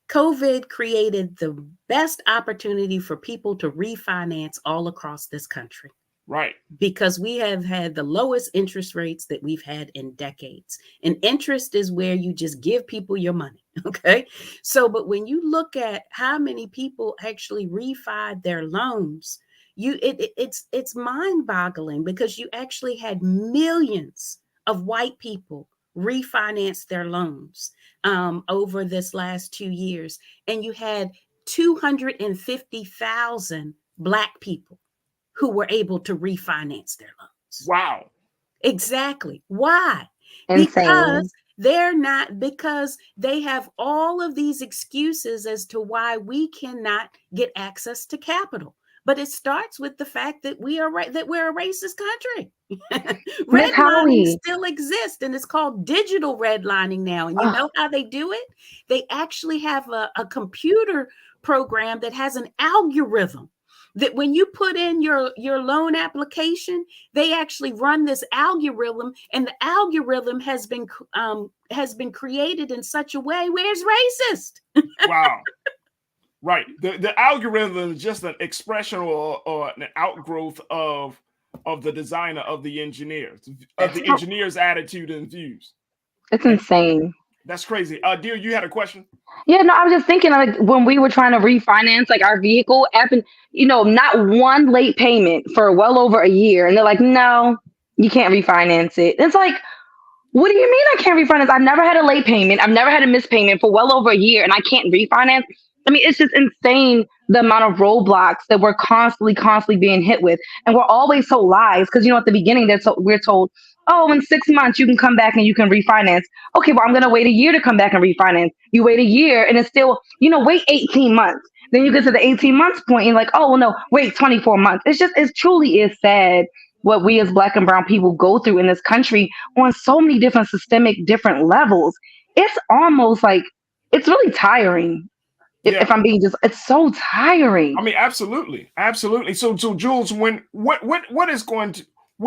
COVID created the best opportunity for people to refinance all across this country.
Right.
Because we have had the lowest interest rates that we've had in decades. And interest is where you just give people your money. Okay. So, but when you look at how many people actually refied their loans, it's mind-boggling, because you actually had millions of white people refinance their loans over this last 2 years. And you had 250,000 Black people who were able to refinance their loans.
Wow.
Exactly. Why?
Insane.
Because they have all of these excuses as to why we cannot get access to capital. But it starts with the fact that we're a racist country. Redlining still exists, and it's called digital redlining now. And you know how they do it? They actually have a computer program that has an algorithm that when you put in your loan application, they actually run this algorithm, and the algorithm has been created in such a way where it's racist.
Wow. Right. The algorithm is just an expression or an outgrowth of the designer, of the engineer's attitude and views.
It's insane.
That's crazy. Dear, you had a question?
Yeah, no, I was just thinking, like, when we were trying to refinance like our vehicle, not one late payment for well over a year, and they're like, no, you can't refinance it. It's like, what do you mean I can't refinance? I've never had a late payment. I've never had a missed payment for well over a year, and I can't refinance. I mean, it's just insane, the amount of roadblocks that we're constantly being hit with. And we're always told lies, because, at the beginning, we're told, oh, in 6 months, you can come back and you can refinance. Okay, well, I'm going to wait a year to come back and refinance. You wait a year and it's still, wait 18 months. Then you get to the 18 months point and you're like, oh, well, no, wait 24 months. It truly is sad what we as Black and brown people go through in this country on so many different different levels. It's almost like, it's really tiring. If I'm being it's so tiring.
I mean, absolutely. Absolutely. So Jules, what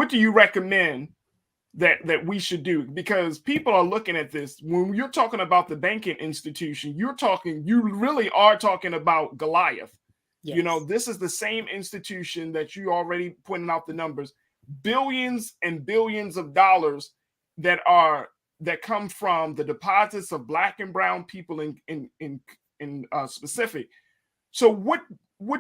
do you recommend that we should do? Because people are looking at this. When you're talking about the banking institution, you really are talking about Goliath. Yes. This is the same institution that you already pointed out the numbers, billions and billions of dollars that come from the deposits of Black and brown people in specific. So what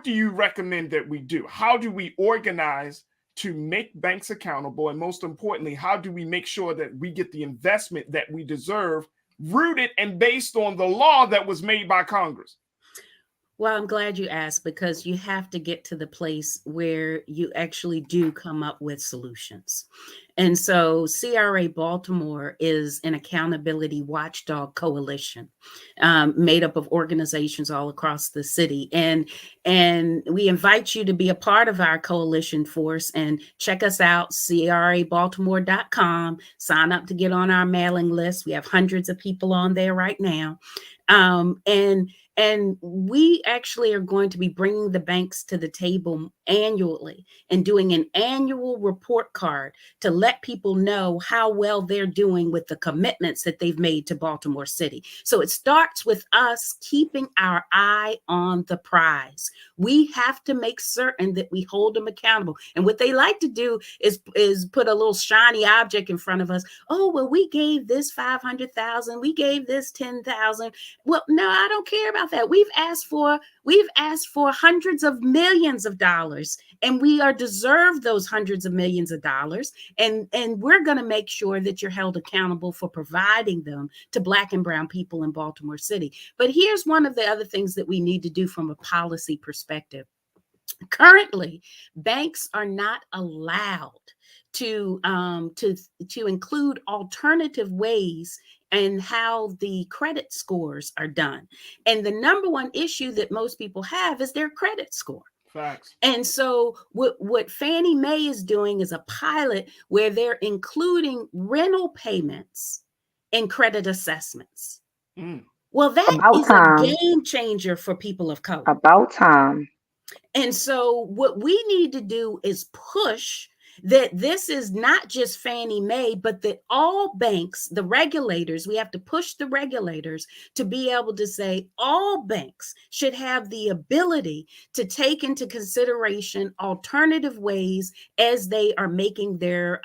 do you recommend that we do? How do we organize to make banks accountable? And most importantly, how do we make sure that we get the investment that we deserve rooted and based on the law that was made by Congress?
Well, I'm glad you asked, because you have to get to the place where you actually do come up with solutions. And so CRA Baltimore is an accountability watchdog coalition made up of organizations all across the city. And we invite you to be a part of our coalition force and check us out, crabaltimore.com. Sign up to get on our mailing list. We have hundreds of people on there right now. And we actually are going to be bringing the banks to the table annually and doing an annual report card to let people know how well they're doing with the commitments that they've made to Baltimore City. So it starts with us keeping our eye on the prize. We have to make certain that we hold them accountable. And what they like to do is put a little shiny object in front of us. Oh, well, we gave this 500,000. We gave this 10,000. Well, no, I don't care about that. We've asked for hundreds of millions of dollars, and we are deserved those hundreds of millions of dollars. And we're going to make sure that you're held accountable for providing them to Black and brown people in Baltimore City. But here's one of the other things that we need to do from a policy perspective. Currently, banks are not allowed to include alternative ways and how the credit scores are done. And the number one issue that most people have is their credit score.
Facts.
And so what Fannie Mae is doing is a pilot where they're including rental payments in credit assessments. Well, that is a game changer for people of color.
About time.
And so what we need to do is push that this is not just Fannie Mae, but that all banks, the regulators, we have to push the regulators to be able to say all banks should have the ability to take into consideration alternative ways as they are making their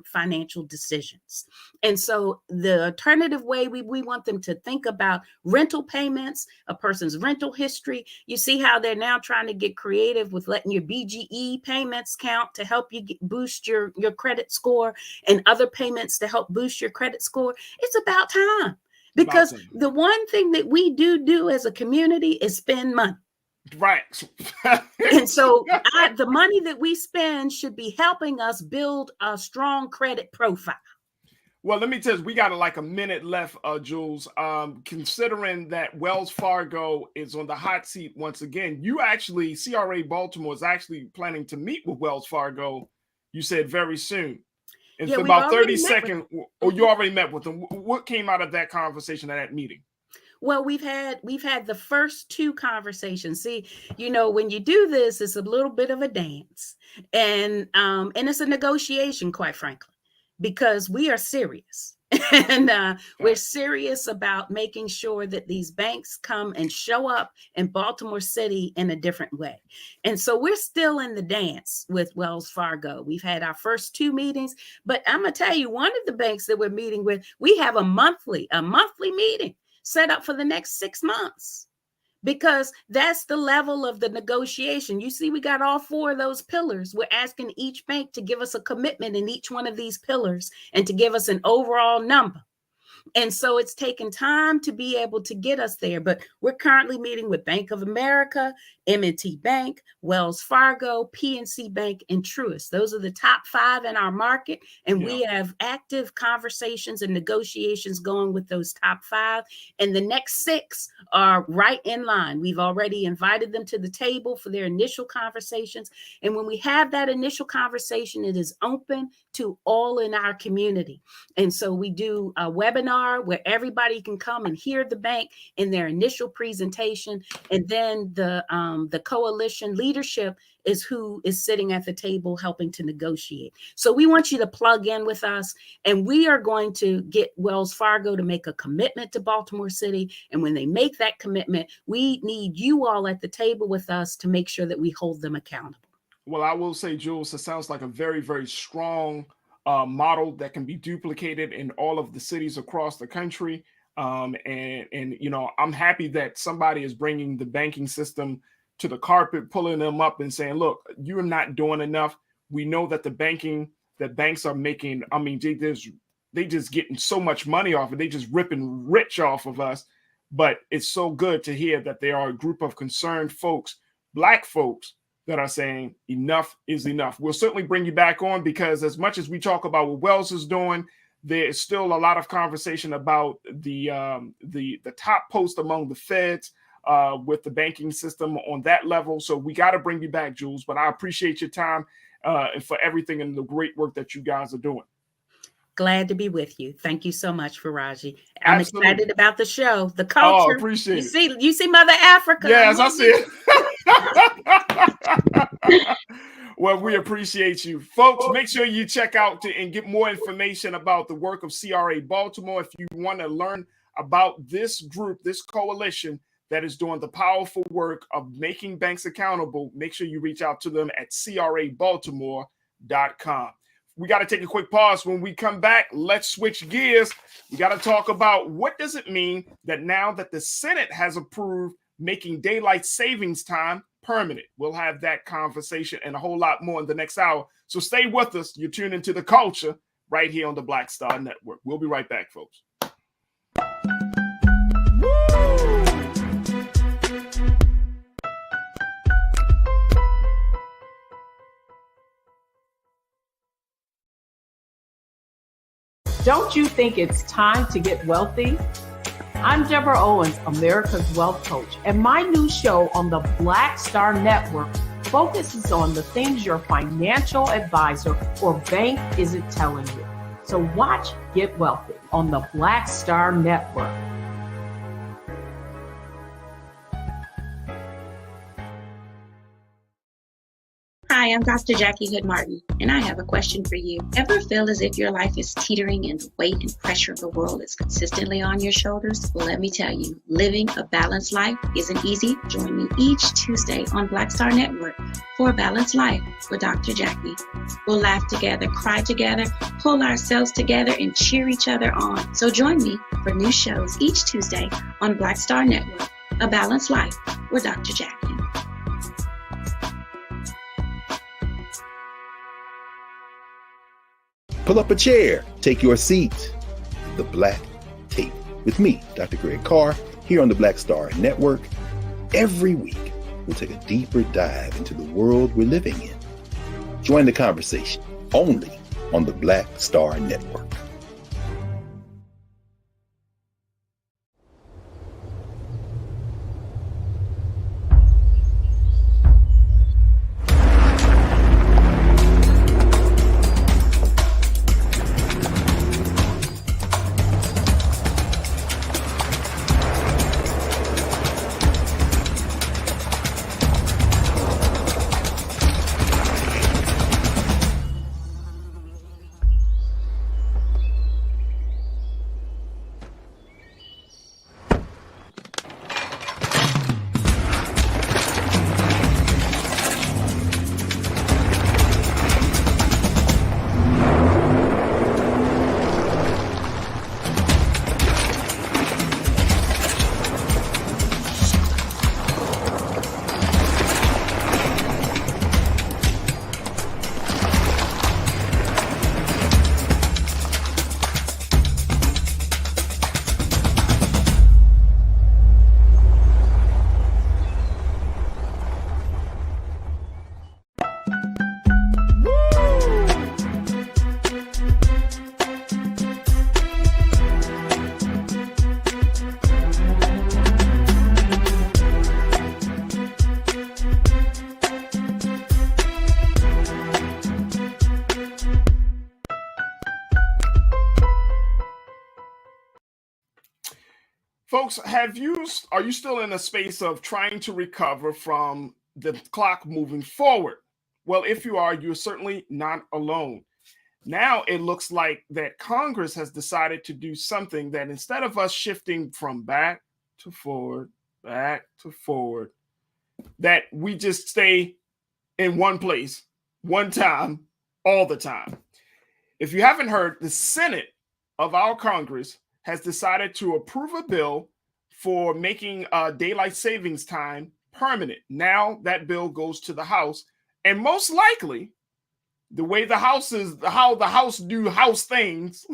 financial decisions. And so the alternative way, we want them to think about rental payments, a person's rental history. You see how they're now trying to get creative with letting your BGE payments count to help you boost your credit score, and other payments to help boost your credit score. It's about time, because the one thing that we do as a community is spend money.
Right.
And so the money that we spend should be helping us build a strong credit profile.
Well, let me tell you, we got like a minute left, Jules. Considering that Wells Fargo is on the hot seat once again, CRA Baltimore is actually planning to meet with Wells Fargo, you said, very soon. And for about 30 seconds, or you already met with them. What came out of that conversation at that meeting?
Well, we've had the first two conversations. See, when you do this, it's a little bit of a dance, and it's a negotiation, quite frankly, because we are serious. And we're serious about making sure that these banks come and show up in Baltimore City in a different way. And so we're still in the dance with Wells Fargo. We've had our first two meetings, but I'm going to tell you, one of the banks that we're meeting with, we have a monthly meeting set up for the next 6 months, because that's the level of the negotiation. You see, we got all four of those pillars. We're asking each bank to give us a commitment in each one of these pillars and to give us an overall number. And so it's taken time to be able to get us there. But we're currently meeting with Bank of America, M&T Bank, Wells Fargo, PNC Bank, and Truist. Those are the top 5 in our market. And we have active conversations and negotiations going with those top 5. And the next 6 are right in line. We've already invited them to the table for their initial conversations. And when we have that initial conversation, it is open to all in our community. And so we do a webinar where everybody can come and hear the bank in their initial presentation. And then the coalition leadership is who is sitting at the table helping to negotiate. So we want you to plug in with us, and we are going to get Wells Fargo to make a commitment to Baltimore City. And when they make that commitment, we need you all at the table with us to make sure that we hold them accountable. Well,
I will say, Jules, it sounds like a very, very strong model that can be duplicated in all of the cities across the country. And I'm happy that somebody is bringing the banking system to the carpet, pulling them up and saying, look, you're not doing enough. We know that banks are making, they just getting so much money off it. They just ripping rich off of us. But it's so good to hear that there are a group of concerned folks, Black folks, that are saying enough is enough. We'll certainly bring you back on, because as much as we talk about what Wells is doing, there is still a lot of conversation about the top post among the feds with the banking system on that level. So we got to bring you back, Jules. But I appreciate your time and for everything and the great work that you guys are doing.
Glad to be with you. Thank you so much, Farajii. I'm
Absolutely.
excited about the show, the culture.
Oh, appreciate it.
You see Mother Africa.
Yes, I see it. Well, we appreciate you. Folks, make sure you check out and get more information about the work of CRA Baltimore. If you want to learn about this group, this coalition that is doing the powerful work of making banks accountable, make sure you reach out to them at crabaltimore.com. We got to take a quick pause. When we come back, let's switch gears. We got to talk about what does it mean that now that the Senate has approved making daylight savings time permanent. We'll have that conversation and a whole lot more in the next hour. So stay with us. You're tuned into The Culture right here on the Black Star Network. We'll be right back, folks.
Don't you think it's time to get wealthy? I'm Deborah Owens, America's Wealth Coach, and my new show on the Black Star Network focuses on the things your financial advisor or bank isn't telling you. So watch Get Wealthy on the Black Star Network.
Hi, I'm Dr. Jackie Hood Martin, and I have a question for you. Ever feel as if your life is teetering and the weight and pressure of the world is consistently on your shoulders? Well, let me tell you, living a balanced life isn't easy. Join me each Tuesday on Black Star Network for A Balanced Life with Dr. Jackie. We'll laugh together, cry together, pull ourselves together, and cheer each other on. So join me for new shows each Tuesday on Black Star Network, A Balanced Life with Dr. Jackie.
Pull up a chair, take your seat. The Black Tape with me, Dr. Greg Carr, here on the Black Star Network. Every week, we'll take a deeper dive into the world we're living in. Join the conversation only on the Black Star Network.
Folks, are you still in a space of trying to recover from the clock moving forward? Well, if you are, you're certainly not alone. Now it looks like that Congress has decided to do something that instead of us shifting from back to forward, that we just stay in one place, one time, all the time. If you haven't heard, the Senate of our Congress has decided to approve a bill for making daylight savings time permanent. Now that bill goes to the House, and most likely, the way the House is, how the House do House things,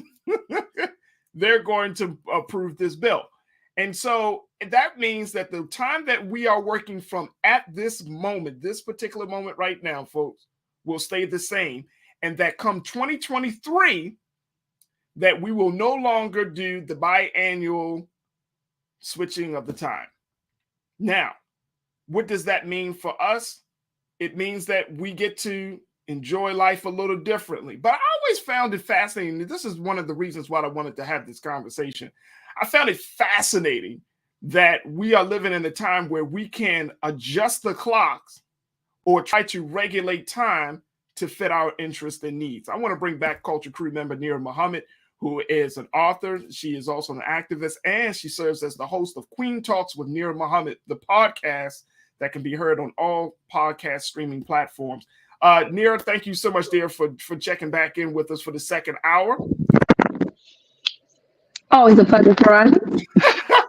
they're going to approve this bill. And so that means that the time that we are working from at this moment, this particular moment right now, folks, will stay the same. And that come 2023, that we will no longer do the biannual switching of the time. Now, what does that mean for us? It means that we get to enjoy life a little differently. But I always found it fascinating. This is one of the reasons why I wanted to have this conversation. I found it fascinating that we are living in a time where we can adjust the clocks or try to regulate time to fit our interests and needs. I want to bring back Culture Crew member Nira Muhammad, who is an author. She is also an activist, and she serves as the host of Queen Talks with Nira Muhammad, the podcast that can be heard on all podcast streaming platforms. Nira, thank you so much, dear, for checking back in with us for the second hour.
Always a pleasure, Farajii.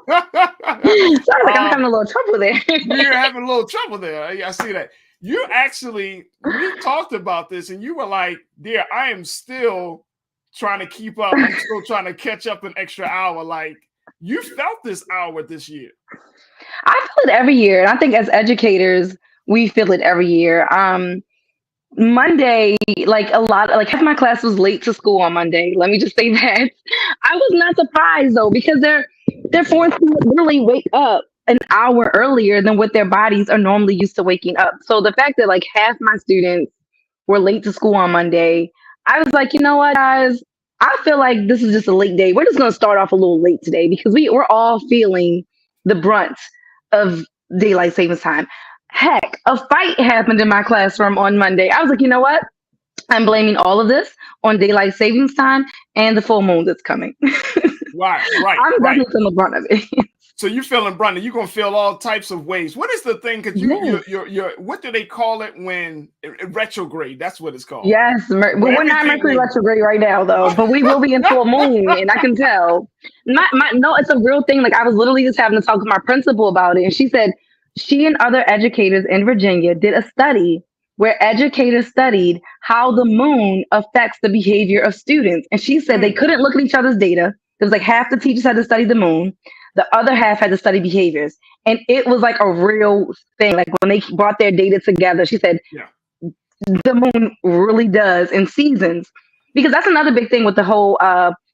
Sounds like I'm having a little trouble there.
You're having a little trouble there. I see that. You actually, we talked about this, and you were like, dear, I am still trying to keep up. I'm still trying to catch up an extra hour. Like, you felt this hour this year.
I feel it every year. And I think as educators, we feel it every year. Monday, half my class was late to school on Monday. Let me just say that. I was not surprised though, because they're forced to literally wake up an hour earlier than what their bodies are normally used to waking up. So the fact that like half my students were late to school on Monday, I was like, you know what, guys? I feel like this is just a late day. We're just going to start off a little late today because we're all feeling the brunt of daylight savings time. Heck, a fight happened in my classroom on Monday. I was like, you know what? I'm blaming all of this on daylight savings time and the full moon that's coming.
Right.
I'm definitely feeling the brunt of it.
So you're feeling brunt, and you're gonna feel all types of ways. What is the thing? Because you're what do they call it when retrograde? That's what it's called.
Yes, we're not Mercury retrograde right now though, but we will be in full moon, and I can tell. No, it's a real thing. Like I was literally just having to talk to my principal about it, and she said she and other educators in Virginia did a study where educators studied how the moon affects the behavior of students, and she said they couldn't look at each other's data. It was like half the teachers had to study the moon. The other half had to study behaviors. And it was like a real thing. Like when they brought their data together, she said, the moon really does in seasons. Because that's another big thing with the whole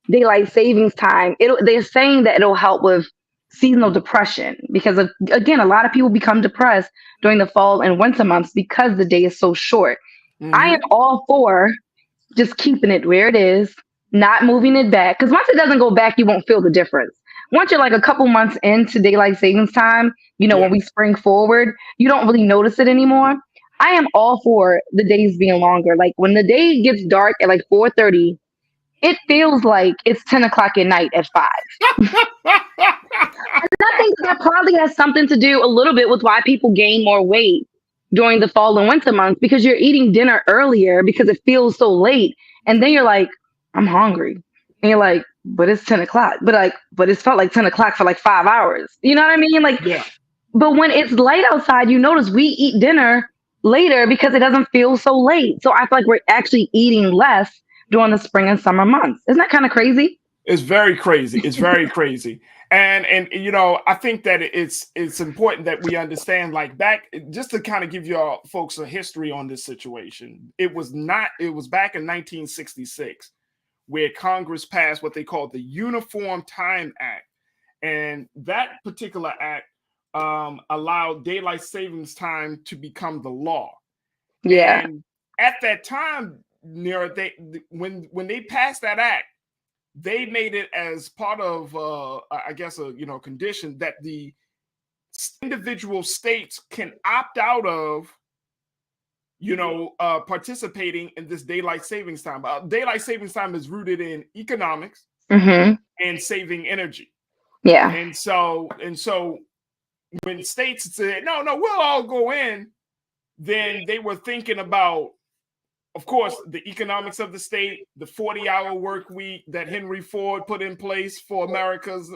daylight savings time. They're saying that it'll help with seasonal depression. Because, again, a lot of people become depressed during the fall and winter months because the day is so short. Mm-hmm. I am all for just keeping it where it is, not moving it back. Because once it doesn't go back, you won't feel the difference. Once you're like a couple months into daylight savings time, when we spring forward, you don't really notice it anymore. I am all for the days being longer. Like when the day gets dark at like 4:30, it feels like it's 10 o'clock at night at 5. And I think that probably has something to do a little bit with why people gain more weight during the fall and winter months, because you're eating dinner earlier because it feels so late. And then you're like, I'm hungry. And you're like, but it's 10 o'clock. But it's felt like 10 o'clock for like 5 hours. You know what I mean? But when it's light outside, you notice we eat dinner later because it doesn't feel so late. So I feel like we're actually eating less during the spring and summer months. Isn't that kind of crazy?
It's very crazy. It's very crazy. And I think that it's important that we understand, like back, just to kind of give you folks a history on this situation. It was back in 1966. Where Congress passed what they called the Uniform Time Act. And that particular act allowed daylight savings time to become the law.
Yeah.
And at that time, when they passed that act, they made it as part of, a condition that the individual states can opt out of participating in this daylight savings time. Daylight savings time is rooted in economics and saving energy.
Yeah.
And so when states said, no, we'll all go in, then they were thinking about, of course, the economics of the state, the 40-hour work week that Henry Ford put in place for Americans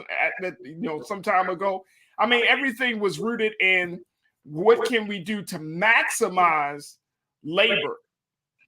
some time ago. I mean, everything was rooted in what can we do to maximize labor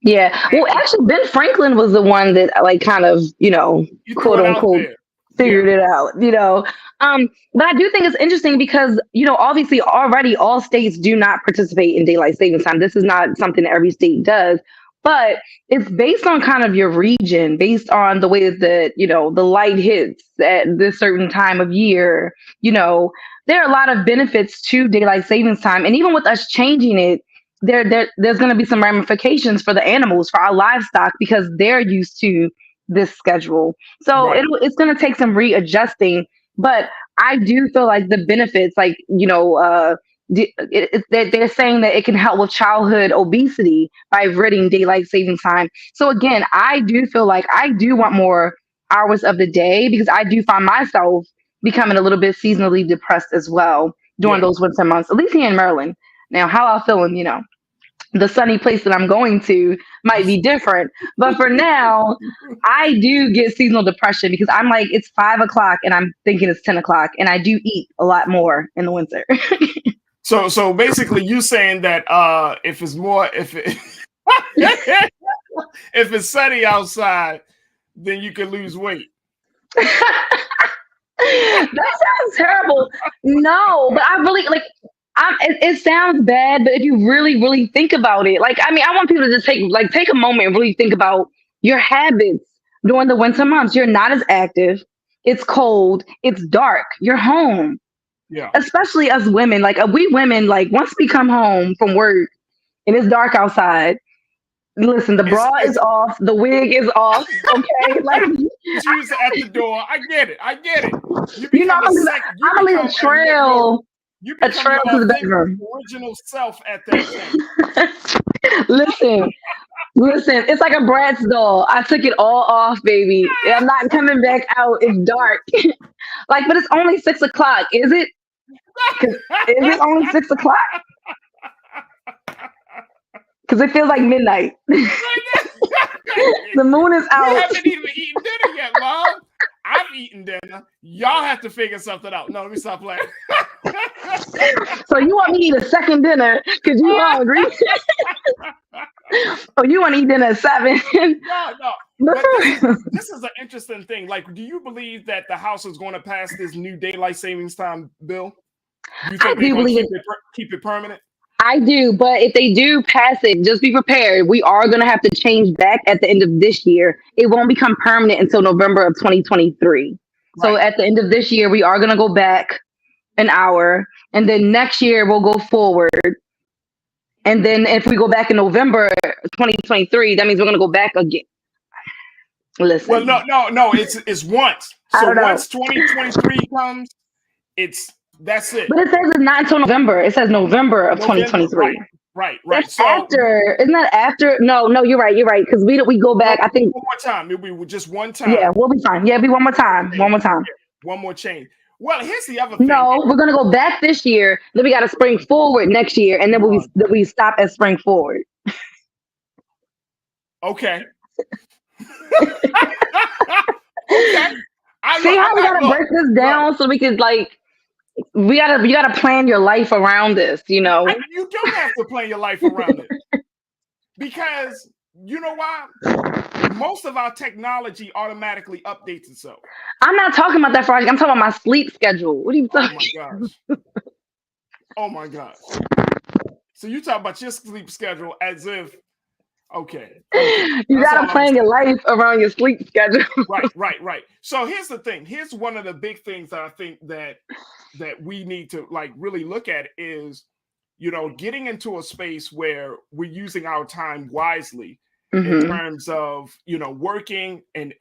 Yeah. Well, actually, Ben Franklin was the one that like kind of,
You threw
quote
it out
unquote
there.
figured it out. But I do think it's interesting because, obviously already all states do not participate in daylight savings time. This is not something that every state does, but it's based on kind of your region, based on the way that, the light hits at this certain time of year. There are a lot of benefits to daylight savings time. And even with us changing it, there's going to be some ramifications for the animals, for our livestock, because they're used to this schedule. So
Right.
it's going to take some readjusting. But I do feel like the benefits, like, they're saying that it can help with childhood obesity by ridding daylight savings time. So again, I do feel like I do want more hours of the day because I do find myself becoming a little bit seasonally depressed as well during those winter months, at least here in Maryland. Now, how I feel in, the sunny place that I'm going to might be different. But for now, I do get seasonal depression because I'm like, it's 5 o'clock and I'm thinking it's 10 o'clock. And I do eat a lot more in the winter.
So basically you saying that if it's sunny outside, then you can lose weight.
That sounds terrible. No, but I really it sounds bad, but if you really, really think about it, I want people to just take a moment and really think about your habits during the winter months. You're not as active. It's cold. It's dark. You're home.
Yeah.
Especially as women, we women, once we come home from work and it's dark outside, listen, the bra is off, the wig is off. Okay,
she's at the door. I get it.
I'm gonna leave a trail. A trail to the bedroom.
Original self at that time.
Listen, it's like a Bratz doll. I took it all off, baby. I'm not coming back out. It's dark. But it's only 6 o'clock. Is it? Is it only 6 o'clock? Because it feels like midnight. The moon is out.
You haven't even eaten dinner yet, Mom. I've eaten dinner. Y'all have to figure something out. No, let me stop playing.
So you want me to eat a second dinner because you're hungry? Oh, you want to eat dinner at 7?
No. But this is an interesting thing. Do you believe that the House is going to pass this new daylight savings time bill? Do you think they're going to keep it permanent?
I do, but if they do pass it, just be prepared. We are going to have to change back at the end of this year. It won't become permanent until November of 2023. Right. So at the end of this year, we are going to go back an hour, and then next year we'll go forward. And then if we go back in November 2023, that means we're going to go back again. Listen.
Well, no. It's once. So once 2023 comes, that's it.
But it says it's not until November. It says November of 2023.
Right.
That's after. Isn't that after? No, you're right. Because we go back. I think
one more time. It'll be just one time.
Yeah, we'll be fine. Yeah, it'll be one more time. One more time.
One more change. Well, here's the other thing.
No, we're gonna go back this year. Then we got to spring forward next year, and then we stop at spring forward.
Okay.
See how we gotta break this down so we can you gotta plan your life around this,
You don't have to plan your life around it. Because you know why? Most of our technology automatically updates itself.
I'm not talking about that, Farajii. I'm talking about my sleep schedule. What are you talking
about? Oh my gosh. So you talk about your sleep schedule as if okay.
You gotta plan your life around your sleep schedule.
Right. So here's the thing. Here's one of the big things that I think that we need to really look at is, getting into a space where we're using our time wisely in terms of, working and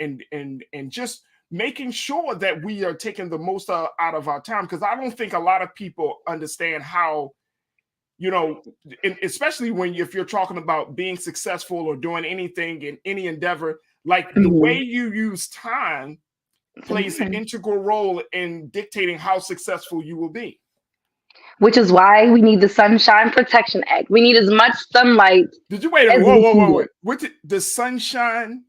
just making sure that we are taking the most out of our time. Because I don't think a lot of people understand how, especially if you're talking about being successful or doing anything in any endeavor, the way you use time plays an integral role in dictating how successful you will be.
Which is why we need the Sunshine Protection Act. We need as much sunlight.
Did you wait? Whoa. What's the Sunshine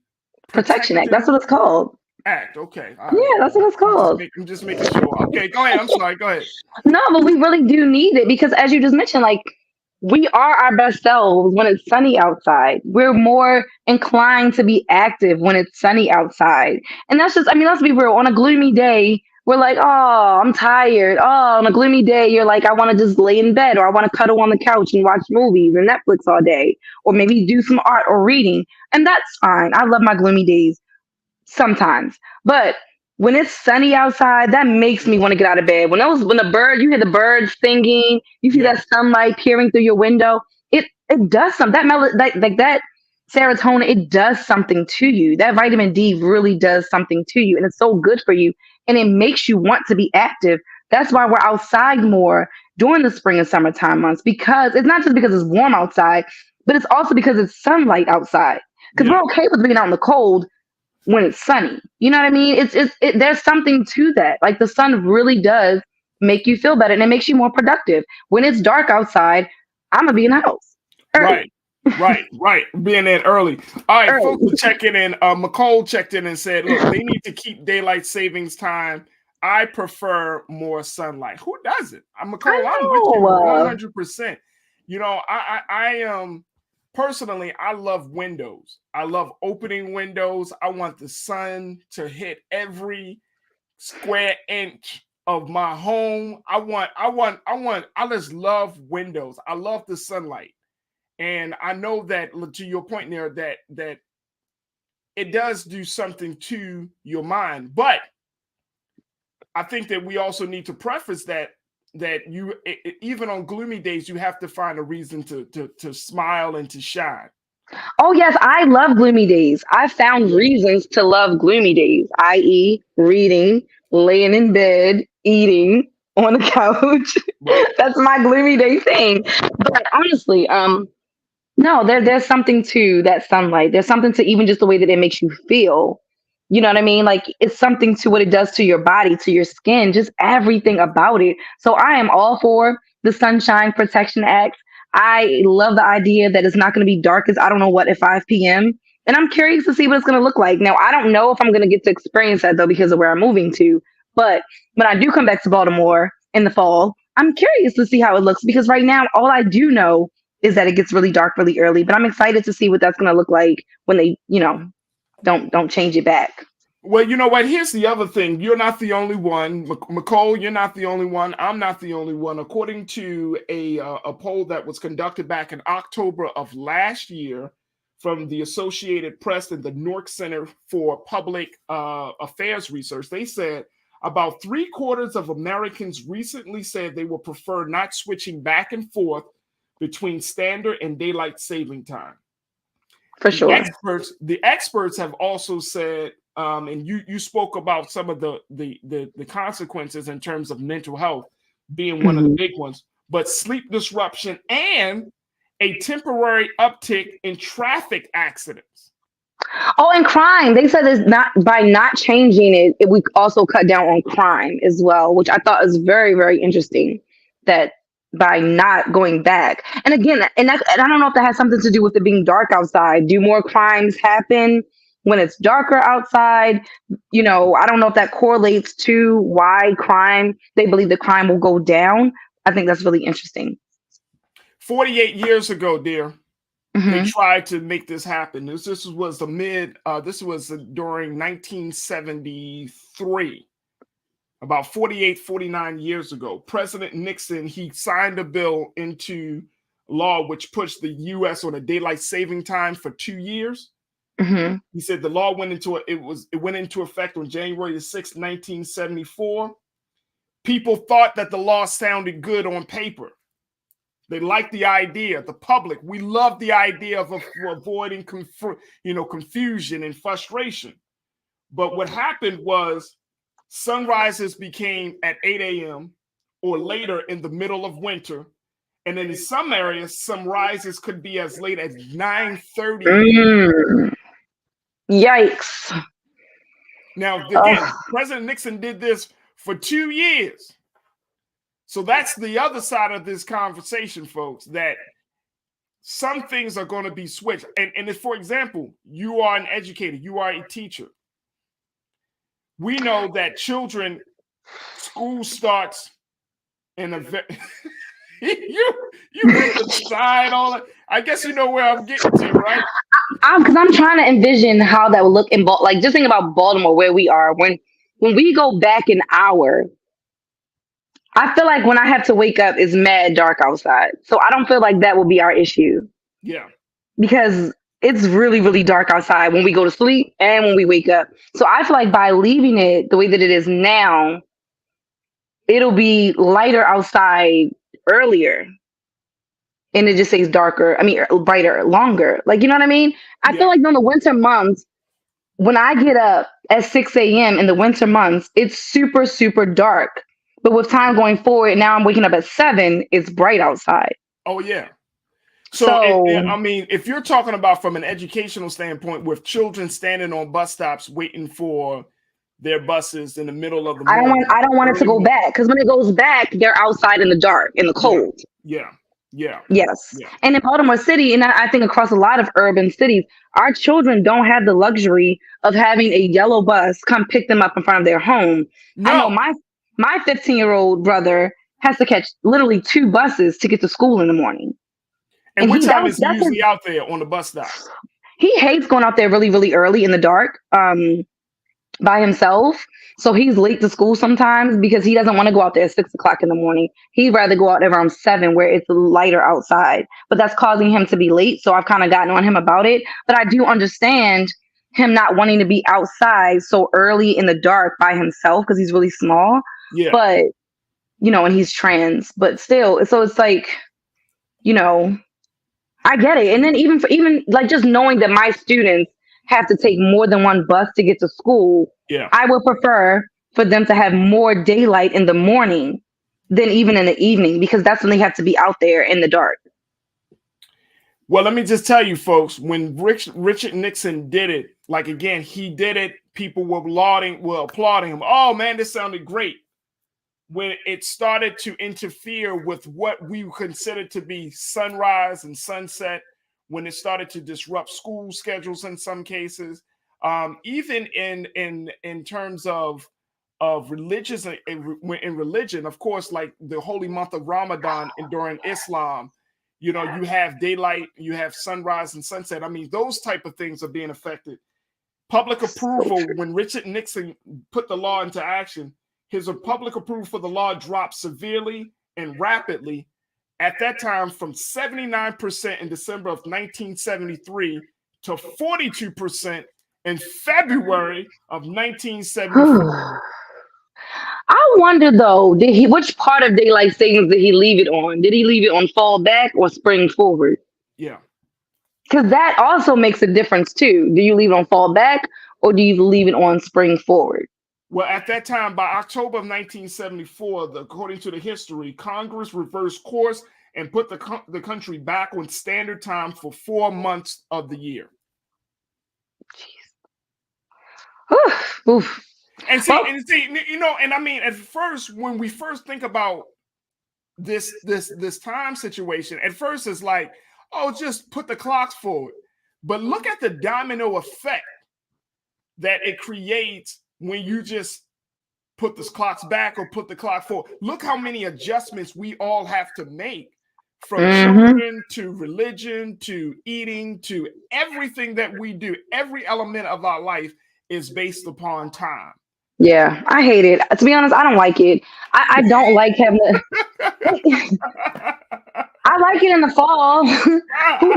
Protection Act? That's what it's called.
Act. Okay.
Right. Yeah, that's what it's called.
I'm just making sure. Okay, go ahead. I'm sorry. Go ahead.
No, but we really do need it because, as you just mentioned, we are our best selves when it's sunny outside. We're more inclined to be active when it's sunny outside. And that's just, I mean, let's be real. On a gloomy day, we're like, oh, I'm tired. Oh, on a gloomy day, you're like, I want to just lay in bed, or I want to cuddle on the couch and watch movies and Netflix all day, or maybe do some art or reading. And that's fine. I love my gloomy days sometimes. But when it's sunny outside, that makes me want to get out of bed. When you hear the birds singing, you see that sunlight peering through your window, it does something. That serotonin, it does something to you. That vitamin D really does something to you, and it's so good for you, and it makes you want to be active. That's why we're outside more during the spring and summertime months, because it's not just because it's warm outside, but it's also because it's sunlight outside. Because we're okay with being out in the cold when it's sunny. You know what I mean? There's something to that. Like, the sun really does make you feel better, and it makes you more productive. When it's dark outside, I'm gonna be in the house early.
Right. Being in early. All right, folks are checking in. McCole checked in and said, look, they need to keep daylight savings time. I prefer more sunlight. Who doesn't? McCole, I'm with you 100%. You know, I personally, I love windows. I love opening windows. I want the sun to hit every square inch of my home. I just love windows. I love the sunlight. And I know that, to your point there, that it does do something to your mind. But I think that we also need to preface that you, even on gloomy days, you have to find a reason to smile and to shine.
Oh yes, I love gloomy days. I found reasons to love gloomy days, i.e., reading, laying in bed, eating on the couch. That's my gloomy day thing. But honestly, no, there's something to that sunlight. There's something to even just the way that it makes you feel. You know what I mean? Like, it's something to what it does to your body, to your skin, just everything about it. So I am all for the Sunshine Protection Act. I love the idea that it's not going to be dark as I don't know what at 5 p.m. And I'm curious to see what it's going to look like. Now, I don't know if I'm going to get to experience that, though, because of where I'm moving to. But when I do come back to Baltimore in the fall, I'm curious to see how it looks, because right now, all I do know is that it gets really dark really early. But I'm excited to see what that's going to look like when they, don't change it back.
Well, you know what? Here's the other thing. You're not the only one. McCole, you're not the only one. I'm not the only one. According to a poll that was conducted back in October of last year from the Associated Press and the Newark Center for Public Affairs Research, they said about 3/4 of Americans recently said they would prefer not switching back and forth between standard and daylight saving time.
For sure.
The experts have also said, and you spoke about some of the consequences in terms of mental health being one of the big ones, but sleep disruption and a temporary uptick in traffic accidents.
Oh, and crime. They said it's not by not changing it, we also cut down on crime as well, which I thought was very, very interesting. That by not going back, and again, and I don't know if that has something to do with it being dark outside. Do more crimes happen when it's darker outside? I don't know if that correlates to why they believe the crime will go down. I think that's really interesting.
48 years ago, dear, they tried to make this happen. This was during 1973, about 48, 49 years ago. President Nixon, he signed a bill into law which pushed the U.S. on a daylight saving time for 2 years. He said the law went into effect on January 6, 1974. People thought that the law sounded good on paper. They liked the idea. The public, we love the idea of avoiding confusion and frustration. But what happened was sunrises became at 8 a.m. or later in the middle of winter. And then in some areas, some rises could be as late as 9:30.
Yikes.
Now, again, President Nixon did this for 2 years. So that's the other side of this conversation, folks, that some things are going to be switched. And if, for example, you are an educator, you are a teacher. We know that school starts in you bring the side all that. I guess you know where I'm getting to, right?
Because I'm trying to envision how that would look in like just think about Baltimore where we are when we go back an hour. I feel like when I have to wake up, it's mad dark outside. So I don't feel like that will be our issue.
Yeah.
Because it's really, really dark outside when we go to sleep and when we wake up. So I feel like by leaving it the way that it is now, it'll be lighter outside earlier. And it just stays darker. I mean, brighter, longer. Like, you know what I mean? I feel like during the winter months, when I get up at 6 a.m. in the winter months, it's super, super dark. But with time going forward, now I'm waking up at 7, it's bright outside.
Oh, yeah. So I mean, if you're talking about from an educational standpoint with children standing on bus stops waiting for their buses in the middle of the morning.
I don't want it to go back because when it goes back, they're outside in the dark, in the cold.
Yeah.
Yes.
Yeah.
And in Baltimore City, and I think across a lot of urban cities, our children don't have the luxury of having a yellow bus come pick them up in front of their home. No. I know my 15-year-old brother has to catch literally 2 buses to get to school in the morning.
And what time is he usually out there on the bus stop?
He hates going out there really, really early in the dark by himself. So he's late to school sometimes because he doesn't want to go out there at 6 o'clock in the morning. He'd rather go out around 7 where it's lighter outside. But that's causing him to be late. So I've kind of gotten on him about it. But I do understand him not wanting to be outside so early in the dark by himself because he's really small.
Yeah.
But, you know, and he's trans. But still, so it's like, you know, I get it. And then even like just knowing that my students have to take more than one bus to get to school, I would prefer for them to have more daylight in the morning than even in the evening, because that's when they have to be out there in the dark.
Well, let me just tell you, folks, when Richard Nixon did it, like, again, he did it, people were applauding him. Oh, man, this sounded great. When it started to interfere with what we considered to be sunrise and sunset, when it started to disrupt school schedules in some cases, even in terms of religious in religion, of course, like the holy month of Ramadan and during Islam, you know, you have daylight, you have sunrise and sunset. I mean, those type of things are being affected. Public approval, when Richard Nixon put the law into action, his public approval for the law dropped severely and rapidly at that time from 79% in December of 1973 to 42% in February of 1974.
I wonder though, which part of daylight savings did he leave it on? Did he leave it on fall back or spring forward?
Yeah.
Because that also makes a difference too. Do you leave it on fall back or do you leave it on spring forward?
Well, at that time, by October of 1974, according to the history, Congress reversed course and put the country back on standard time for 4 months of the year.
Oof.
And see, you know, and I mean, at first, when we first think about this time situation, at first it's like, oh, just put the clocks forward. But look at the domino effect that it creates when you just put the clocks back or put the clock forward. Look how many adjustments we all have to make, from children to religion to eating to everything that we do. Every element of our life is based upon time.
Yeah, I hate it. To be honest, I don't like it. I don't like having to... I like it in the fall. Who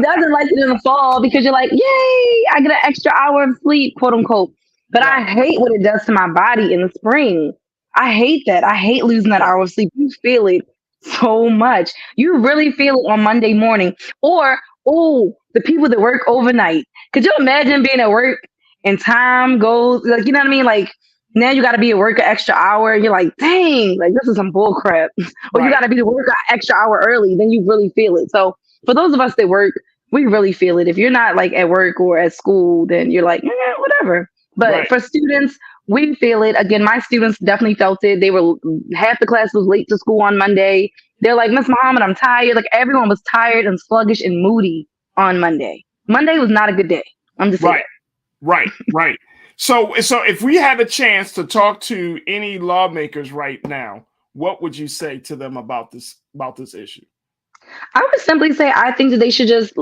doesn't like it in the fall? Because you're like, yay, I get an extra hour of sleep, quote unquote. But I hate what it does to my body in the spring. I hate that. I hate losing that hour of sleep. You feel it so much. You really feel it on Monday morning. Or, the people that work overnight. Could you imagine being at work and time goes, like, you know what I mean? Like, now you got to be at work an extra hour. And you're like, dang, like, this is some bull crap. Or you got to be to work an extra hour early. Then you really feel it. So for those of us that work, we really feel it. If you're not like at work or at school, then you're like, whatever. But for students, we feel it. Again, my students definitely felt it. They were, half the class was late to school on Monday. They're like, Miss Muhammad, I'm tired. Like, everyone was tired and sluggish and moody on Monday. Monday was not a good day. I'm just saying.
Right. So if we had a chance to talk to any lawmakers right now, what would you say to them about this issue?
I would simply say I think that they should just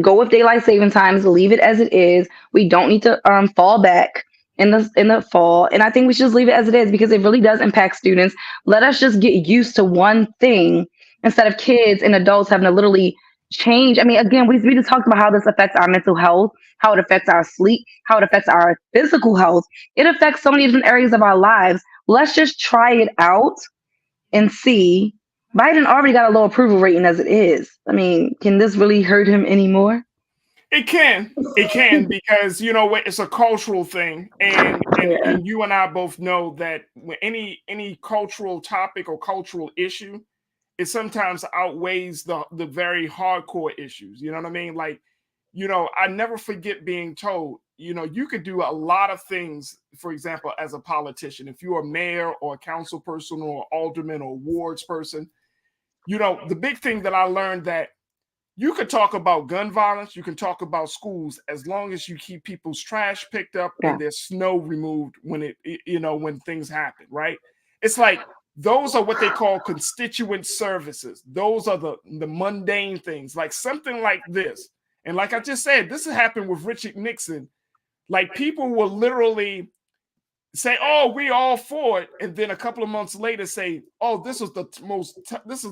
go with daylight saving times, leave it as it is. We don't need to fall back in the fall, and I think we should just leave it as it is because it really does impact students. Let us just get used to one thing instead of kids and adults having to literally change. I mean, again, we just talked about how this affects our mental health, how it affects our sleep, how it affects our physical health. It affects so many different areas of our lives. Let's just try it out and see. Biden already got a low approval rating as it is. I mean, can this really hurt him anymore?
It can because you know it's a cultural thing, and you and I both know that when any cultural topic or cultural issue, it sometimes outweighs the very hardcore issues. You know what I mean? Like, you know, I never forget being told, you know, you could do a lot of things. For example, as a politician, if you're a mayor or a council person or alderman or wards person, you know, the big thing that I learned that you could talk about gun violence, you can talk about schools, as long as you keep people's trash picked up and their snow removed when when things happen, right? It's like those are what they call constituent services. Those are the mundane things, like something like this. And like I just said, this has happened with Richard Nixon. Like people will literally say, "Oh, we all for it," and then a couple of months later say, "Oh, this is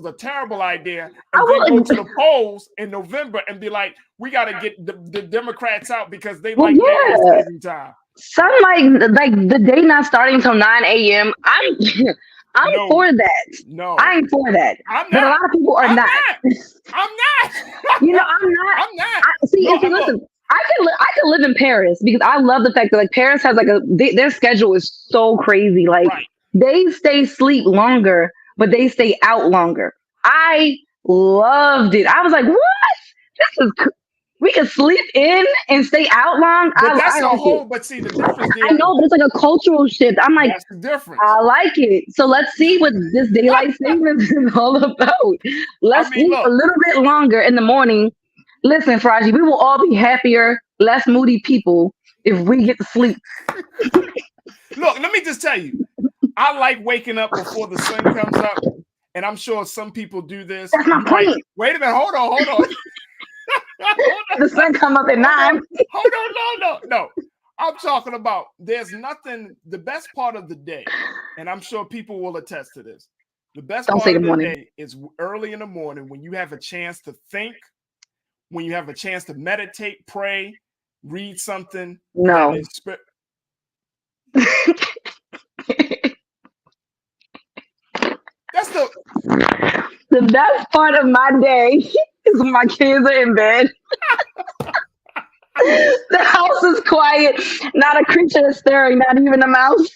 a terrible idea," and then go to the polls in November and be like, "We got to get the Democrats out because they like every time."
Some like the day not starting until 9 a.m. I'm for that.
No,
I'm for that. But a lot of people are not.
I'm not.
You know, I'm not.
I'm not.
Listen. I could live in Paris because I love the fact that like Paris has like their schedule is so crazy. Like they stay sleep longer, but they stay out longer. I loved it. I was like, what? We can sleep in and stay out long.
But that's a whole. But see the difference.
I know, but it's like a cultural shift. I'm like,
that's the difference.
I like it. So let's see what this daylight savings is all about. Let's sleep a little bit longer in the morning. Listen, Farajii, we will all be happier, less moody people if we get to sleep.
Look, let me just tell you, I like waking up before the sun comes up, and I'm sure some people do this.
That's my point.
Wait a minute, hold on.
The sun come up at 9.
Hold on, no. I'm talking about there's nothing, the best part of the day, and I'm sure people will attest to this. The best part of the day is early in the morning when you have a chance to think, when you have a chance to meditate, pray, read something.
No.
That's
the best part of my day is when my kids are in bed. The house is quiet. Not a creature is stirring, not even a mouse.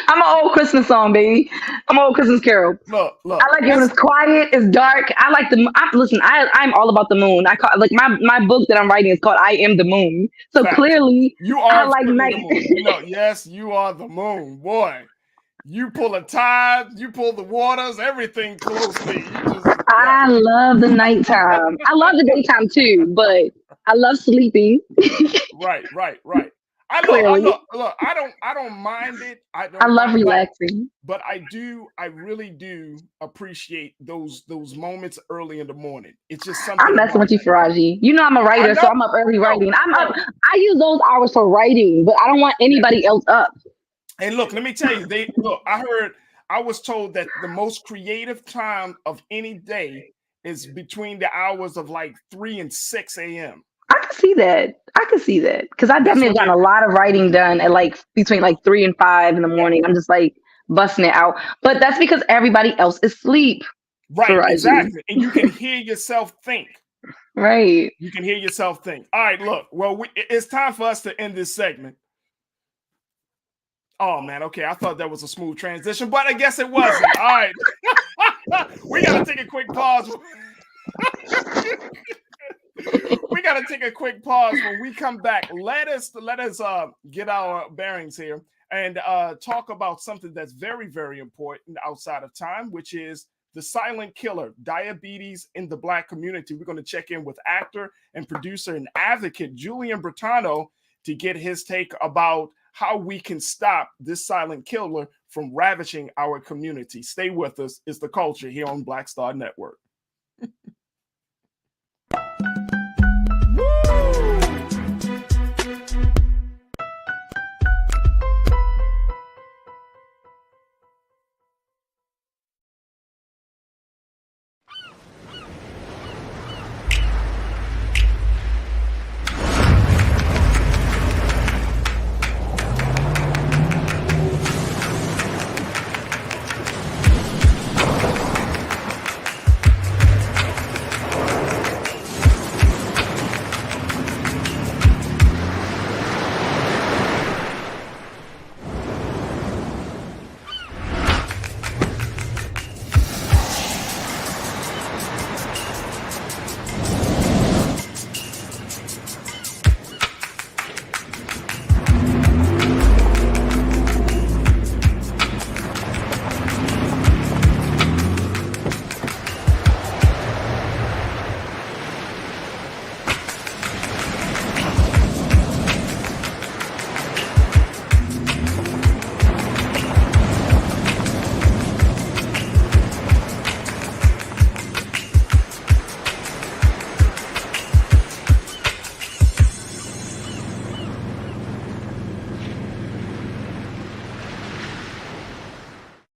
I'm an old Christmas song, baby. I'm an old Christmas carol.
Look.
I like it when it's quiet, it's dark. I like listen, I'm all about the moon. I call like my book that I'm writing is called I Am the Moon. So clearly
you are
I like night.
Yes, you are the moon, boy. You pull a tide, you pull the waters, everything closely.
I love the nighttime. I love the daytime too, but I love sleeping.
Right. I don't mind it. I
love relaxing.
But I really do appreciate those moments early in the morning. It's just something.
I'm messing with you, Farajii. You know I'm a writer, so I'm up early writing. I use those hours for writing, but I don't want anybody else up.
And look, let me tell you, I was told that the most creative time of any day is between the hours of like 3 and 6 a.m.
I can see that because I definitely have gotten a lot of writing done at like between like 3 and 5 in the morning. I'm just like busting it out, but that's because everybody else is asleep.
Right, exactly, and you can hear yourself think.
Right,
you can hear yourself think. All right, look. Well, it's time for us to end this segment. Oh man, okay. I thought that was a smooth transition, but I guess it wasn't. All right, we gotta take a quick pause. We got to take a quick pause. When we come back, let us get our bearings here and talk about something that's very, very important outside of time, which is the silent killer, diabetes in the Black community. We're going to check in with actor and producer and advocate Julian Bertano to get his take about how we can stop this silent killer from ravaging our community. Stay with us. It's The Culture here on Black Star Network.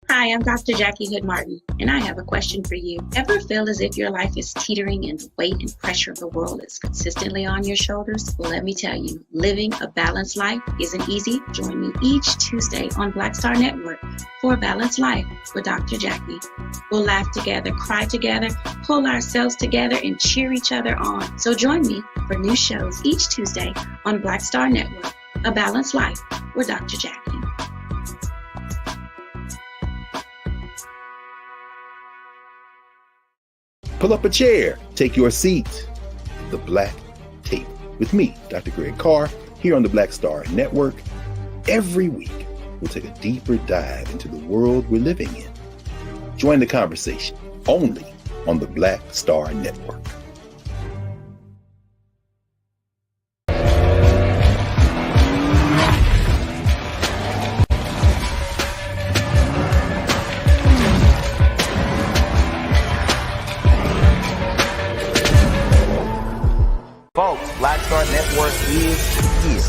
Hi, I'm Dr. Jackie Hood Martin, and I have a question for you. Ever feel as if your life is teetering and the weight and pressure of the world is consistently on your shoulders? Well, let me tell you, living a balanced life isn't easy. Join me each Tuesday on Black Star Network for A Balanced Life with Dr. Jackie. We'll laugh together, cry together, pull ourselves together, and cheer each other on. So join me for new shows each Tuesday on Black Star Network, A Balanced Life with Dr. Jackie.
Pull up a chair, take your seat. The Black Tape with me, Dr. Greg Carr, here on the Black Star Network. Every week, we'll take a deeper dive into the world we're living in. Join the conversation only on the Black Star Network.
Folks, Black Star Network is here.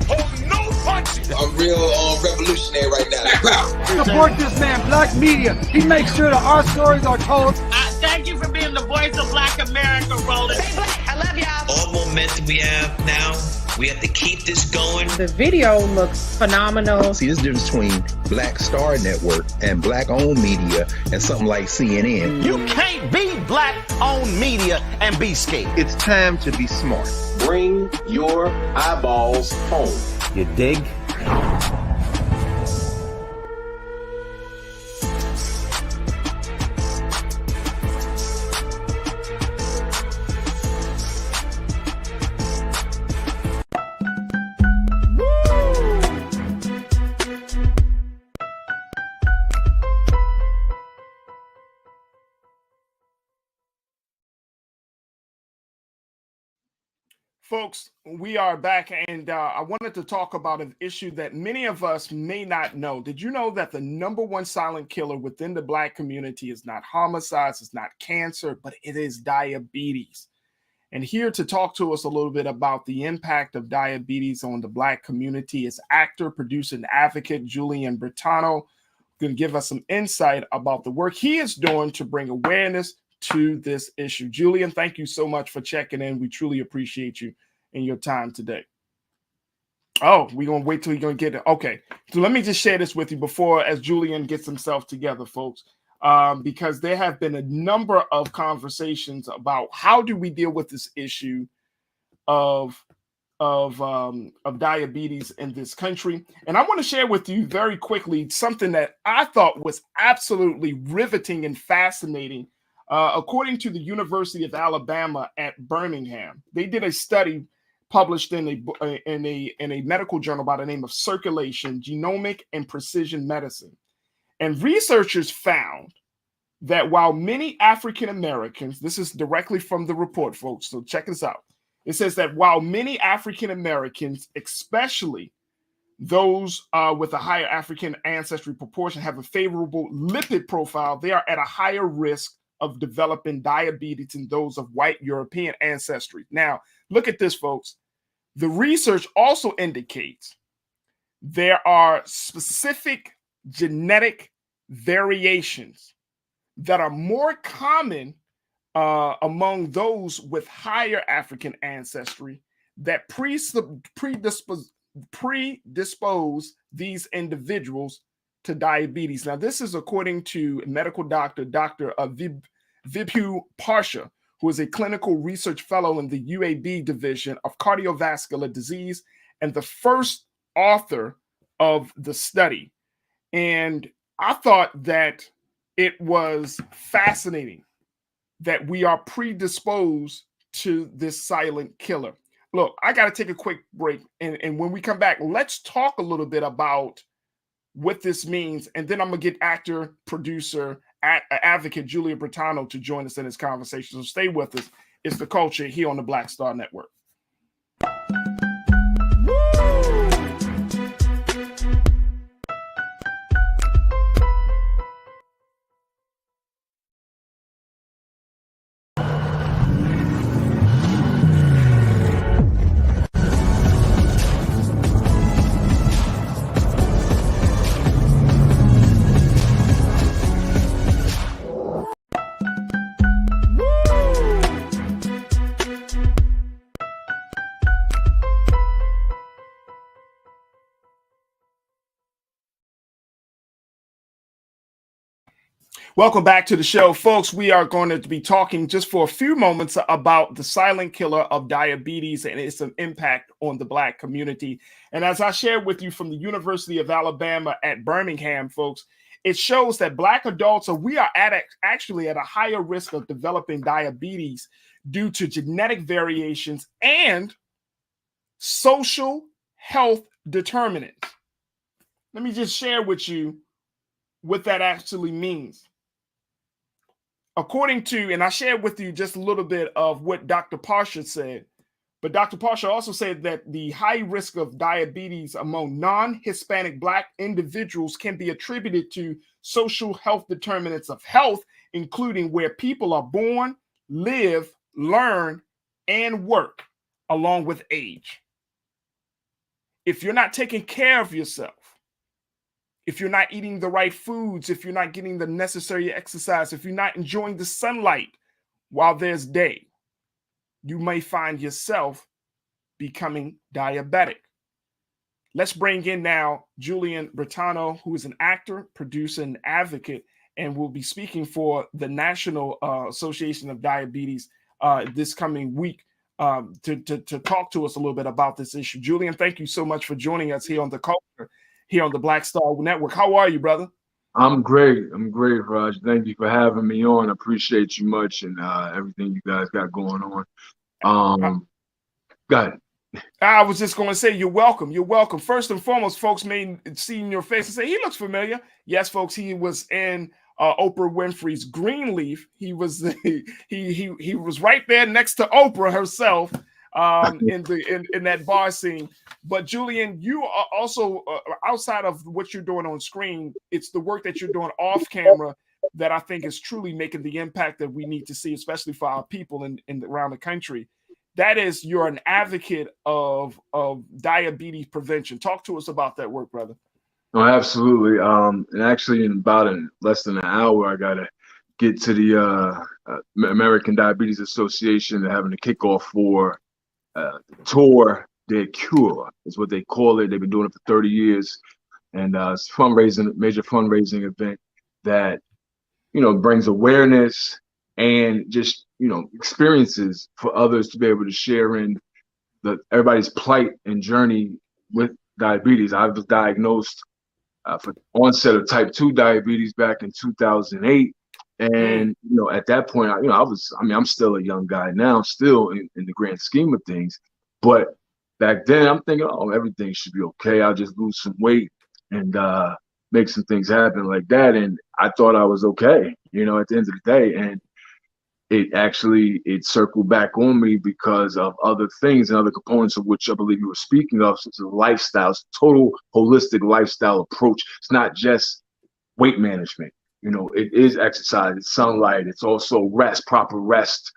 Oh, no punches! I'm real revolutionary right now.
Support this man, Black Media. He makes sure that our stories are told.
Thank you for being the voice of Black America, Roland.
Stay black. I love y'all.
All momentum we have now, we have to keep this going.
The video looks phenomenal.
See, there's a difference between Black Star Network and Black-owned media and something like CNN.
You can't be Black-owned media and be scared.
It's time to be smart.
Bring your eyeballs home.
You dig?
Folks, we are back, and I wanted to talk about an issue that many of us may not know. Did you know that the number one silent killer within the Black community is not homicides, it's not cancer, but it is diabetes? And here to talk to us a little bit about the impact of diabetes on the Black community is actor, producer, and advocate Julian Bertano, going to give us some insight about the work he is doing to bring awareness to this issue. Julian, thank you so much for checking in. We truly appreciate you and your time today. Oh, we're going to wait till you're going to get it. Okay, so let me just share this with you before, as Julian gets himself together, folks, because there have been a number of conversations about how do we deal with this issue of diabetes in this country. And I want to share with you very quickly something that I thought was absolutely riveting and fascinating. According to the University of Alabama at Birmingham, they did a study published in a medical journal by the name of Circulation, Genomic and Precision Medicine. And researchers found that while many African Americans, this is directly from the report, folks, so check this out. It says that while many African Americans, especially Those with a higher African ancestry proportion have a favorable lipid profile. They are at a higher risk of developing diabetes than those of white European ancestry. Now, look at this, folks. The research also indicates there are specific genetic variations that are more common among those with higher African ancestry that predispose these individuals to diabetes. Now, this is according to medical doctor, Dr. Vibhu Parsha, who is a clinical research fellow in the UAB division of cardiovascular disease and the first author of the study. And I thought that it was fascinating that we are predisposed to this silent killer. Look, I got to take a quick break. And when we come back, let's talk a little bit about what this means. And then I'm going to get actor, producer, advocate Julia Bertano to join us in this conversation. So stay with us. It's The Culture here on the Black Star Network. Welcome back to the show, folks. We are going to be talking just for a few moments about the silent killer of diabetes and its impact on the Black community. And as I shared with you from the University of Alabama at Birmingham, folks, it shows that Black adults actually at a higher risk of developing diabetes due to genetic variations and social health determinants. Let me just share with you what that actually means. According to, and I shared with you just a little bit of what Dr. Parsha said, but Dr. Parsha also said that the high risk of diabetes among non-Hispanic Black individuals can be attributed to social health determinants of health, including where people are born, live, learn, and work, along with age. If you're not taking care of yourself, if you're not eating the right foods, if you're not getting the necessary exercise, if you're not enjoying the sunlight while there's day, you may find yourself becoming diabetic. Let's bring in now Julian Bertano, who is an actor, producer, and advocate, and will be speaking for the National Association of Diabetes this coming week to talk to us a little bit about this issue. Julian, thank you so much for joining us here on The Culture, here on the Black Star Network. How are you, brother?
I'm great, Raj. Thank you for having me on. I appreciate you much and everything you guys got going on. Go ahead.
I was just going to say, you're welcome. You're welcome. First and foremost, folks may see in your face and say, he looks familiar. Yes, folks, he was in Oprah Winfrey's Greenleaf. He was he was right there next to Oprah herself in that bar scene. But Julian, you are also outside of what you're doing on screen, it's the work that you're doing off camera that I think is truly making the impact that we need to see, especially for our people in around the country. That is, you're an advocate of diabetes prevention. Talk to us about that work, brother.
No, absolutely. And actually, in about less than an hour, I gotta get to the American Diabetes Association. They're having a kickoff for Tour de Cure, is what they call it. They've been doing it for 30 years, and it's a major fundraising event that brings awareness and just experiences for others to be able to share in everybody's plight and journey with diabetes. I was diagnosed for onset of type 2 diabetes back in 2008. And, at that point, I'm still a young guy now, still in the grand scheme of things. But back then I'm thinking, everything should be okay. I'll just lose some weight and make some things happen like that. And I thought I was okay, at the end of the day. And it circled back on me because of other things and other components of which I believe you were speaking of, such as lifestyles, total holistic lifestyle approach. It's not just weight management. You know, it is exercise, it's sunlight, it's also rest, proper rest.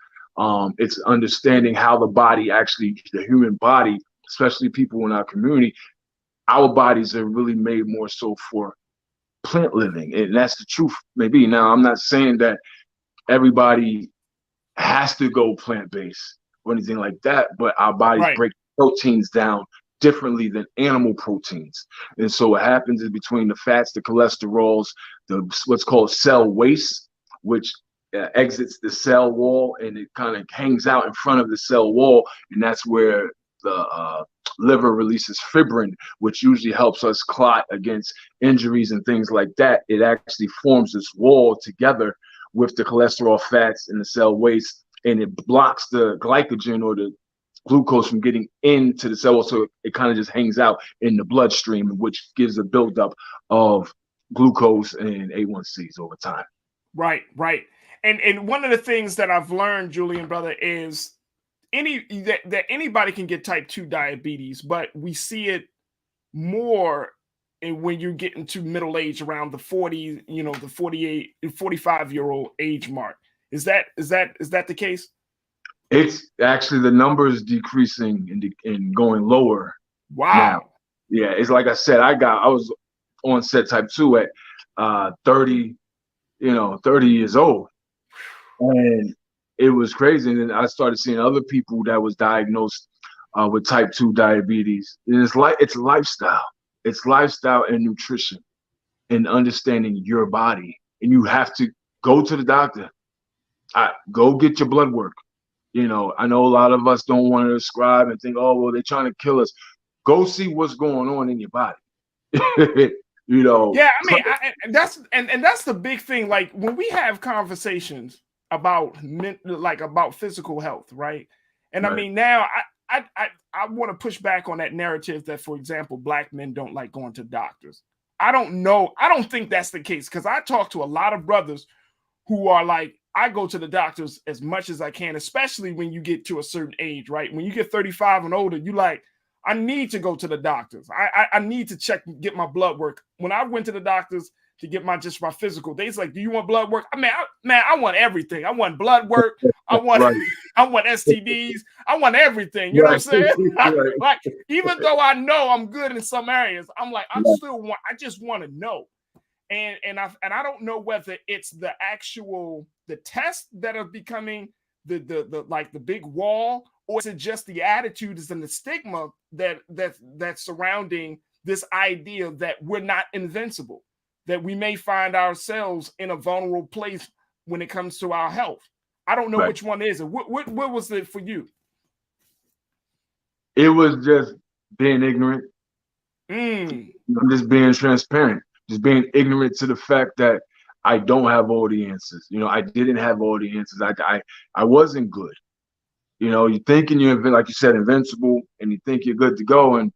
It's understanding how the body actually, the human body, especially people in our community, our bodies are really made more so for plant living. And that's the truth, maybe. Now, I'm not saying that everybody has to go plant-based or anything like that, but our bodies break proteins down differently than animal proteins. And so what happens is between the fats, the cholesterols, the what's called cell waste, which exits the cell wall and it kind of hangs out in front of the cell wall, and that's where the liver releases fibrin, which usually helps us clot against injuries and things like that. It actually forms this wall together with the cholesterol, fats, and the cell waste, and it blocks the glycogen or the glucose from getting into the cell, so it kind of just hangs out in the bloodstream, which gives a buildup of glucose and A1Cs over time.
Right. And one of the things that I've learned, Julian, brother, is that anybody can get type 2 diabetes, but we see it more when you get into middle age, around the 40, the 48, 45-year-old age mark. Is that the case?
It's actually, the number is decreasing and going lower.
Wow.
Now. Yeah, it's like I said, I was onset type 2 at 30 years old. And it was crazy. And then I started seeing other people that was diagnosed with type 2 diabetes. And it's lifestyle. It's lifestyle and nutrition and understanding your body. And you have to go to the doctor. Go get your blood work. I know a lot of us don't want to prescribe and think, oh, well, they're trying to kill us. Go see what's going on in your body.
Yeah, I mean, that's the big thing. Like when we have conversations about physical health, right? And I mean, now I want to push back on that narrative that, for example, Black men don't like going to doctors. I don't know. I don't think that's the case, because I talk to a lot of brothers who are like, I go to the doctors as much as I can, especially when you get to a certain age, right? When you get 35 and older, you like, I need to go to the doctors. I need to get my blood work. When I went to the doctors to get my physical, they's like, do you want blood work? I mean, I want everything. I want blood work. I want STDs. I want everything. You know what I'm saying? Like, even though I know I'm good in some areas, I'm like, I just want to know. And I don't know whether it's the tests that are becoming the big wall, or is it just the attitudes and the stigma that's surrounding this idea that we're not invincible, that we may find ourselves in a vulnerable place when it comes to our health. I don't know which one is it. What was it for you?
It was just being ignorant. I'm just being transparent. Just being ignorant to the fact that I don't have all the answers. I didn't have all the answers. I wasn't good. You're thinking you're, like you said, invincible, and you think you're good to go, and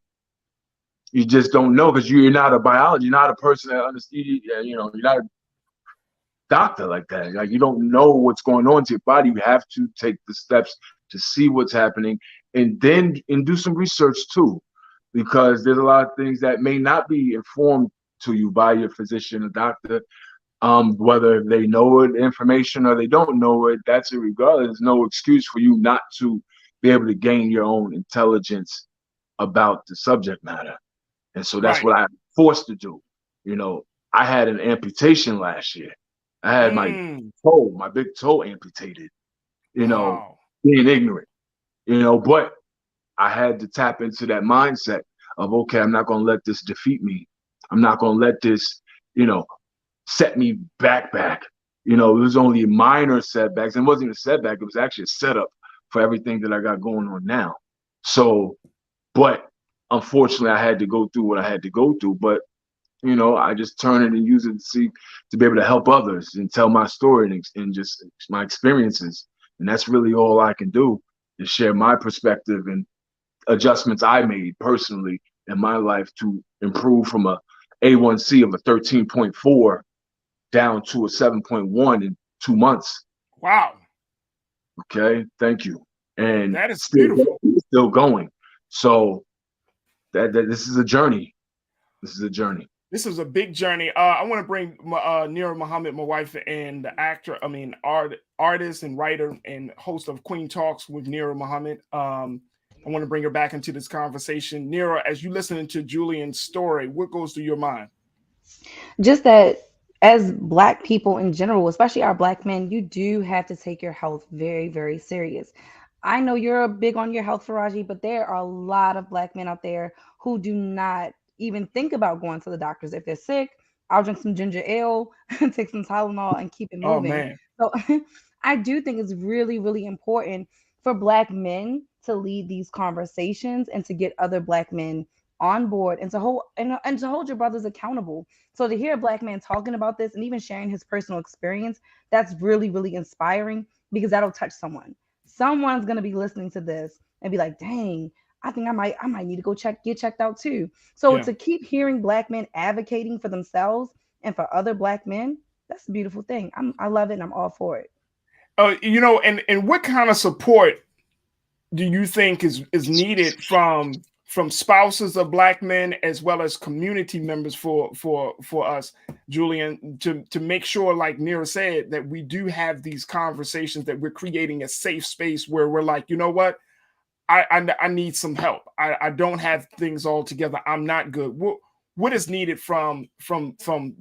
you just don't know, because you're not a biologist. You're not a person that understands. You're not a doctor like that. Like, you don't know what's going on to your body. You have to take the steps to see what's happening, and do some research too, because there's a lot of things that may not be informed to you by your physician or doctor, whether they know it, information, or they don't know it. That's irregardless. There's no excuse for you not to be able to gain your own intelligence about the subject matter. And so that's what I'm forced to do. I had an amputation last year. I had my big toe amputated, being ignorant, but I had to tap into that mindset of, okay, I'm not going to let this defeat me. I'm not going to let this, set me back. It was only minor setbacks. It wasn't even a setback. It was actually a setup for everything that I got going on now. So, but unfortunately, I had to go through what I had to go through. But, I just turn it and use it to be able to help others and tell my story and just my experiences. And that's really all I can do, is share my perspective and adjustments I made personally in my life to improve from a A1C of a 13.4 down to a 7.1 in 2 months.
Wow.
Okay, thank you. And
that is beautiful.
Still going. So that this is a journey. This is a journey.
This is a big journey. I want to bring Nira Muhammad, my wife, and the artist and writer and host of Queen Talks with Nira Muhammad. I want to bring her back into this conversation. Nira, as you listening to Julian's story, what goes through your mind?
Just that as Black people in general, especially our Black men, you do have to take your health very, very serious. I know you're big on your health, Farajii, but there are a lot of Black men out there who do not even think about going to the doctors. If they're sick, I'll drink some ginger ale, take some Tylenol, and keep it moving.
Oh, man.
So I do think it's really, really important for Black men to lead these conversations and to get other Black men on board and to hold your brothers accountable. So to hear a Black man talking about this and even sharing his personal experience, that's really, really inspiring, because that'll touch someone. Someone's going to be listening to this and be like, dang, I think I might need to go get checked out too. So to keep hearing Black men advocating for themselves and for other Black men, that's a beautiful thing. I love it, and I'm all for it.
And what kind of support do you think is needed from spouses of Black men as well as community members for us, Julian, to make sure, like Nira said, that we do have these conversations, that we're creating a safe space where we're like, you know what, I need some help. I don't have things all together. I'm not good. What is needed from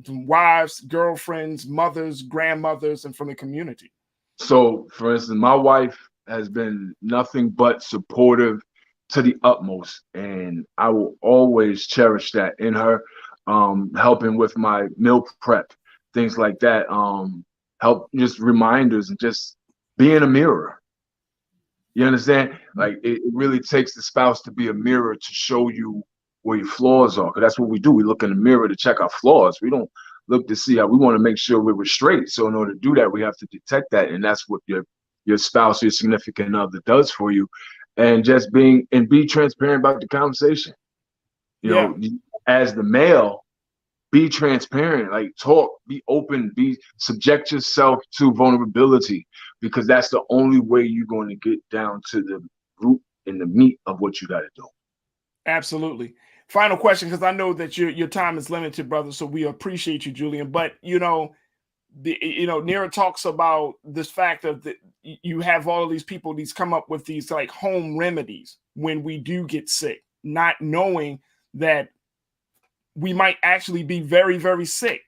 wives, girlfriends, mothers, grandmothers, and from the community?
So, for instance, my wife has been nothing but supportive to the utmost, and I will always cherish that in her. Helping with my meal prep, things like that. Help, just reminders, and just being a mirror. You understand? Like, it really takes the spouse to be a mirror to show you where your flaws are, because that's what we do. We look in the mirror to check our flaws. We don't look to see how we want to make sure we're straight. So in order to do that, we have to detect that, and that's what your spouse, your significant other, does for you. And just be transparent about the conversation. You know, as the male, be transparent, like talk, be open, subject yourself to vulnerability, because that's the only way you're going to get down to the root and the meat of what you got to do.
Absolutely. Final question, because I know that your time is limited, brother. So we appreciate you, Julian. But Nira talks about this fact of that you have all of these people, these come up with these like home remedies when we do get sick, not knowing that we might actually be very, very sick.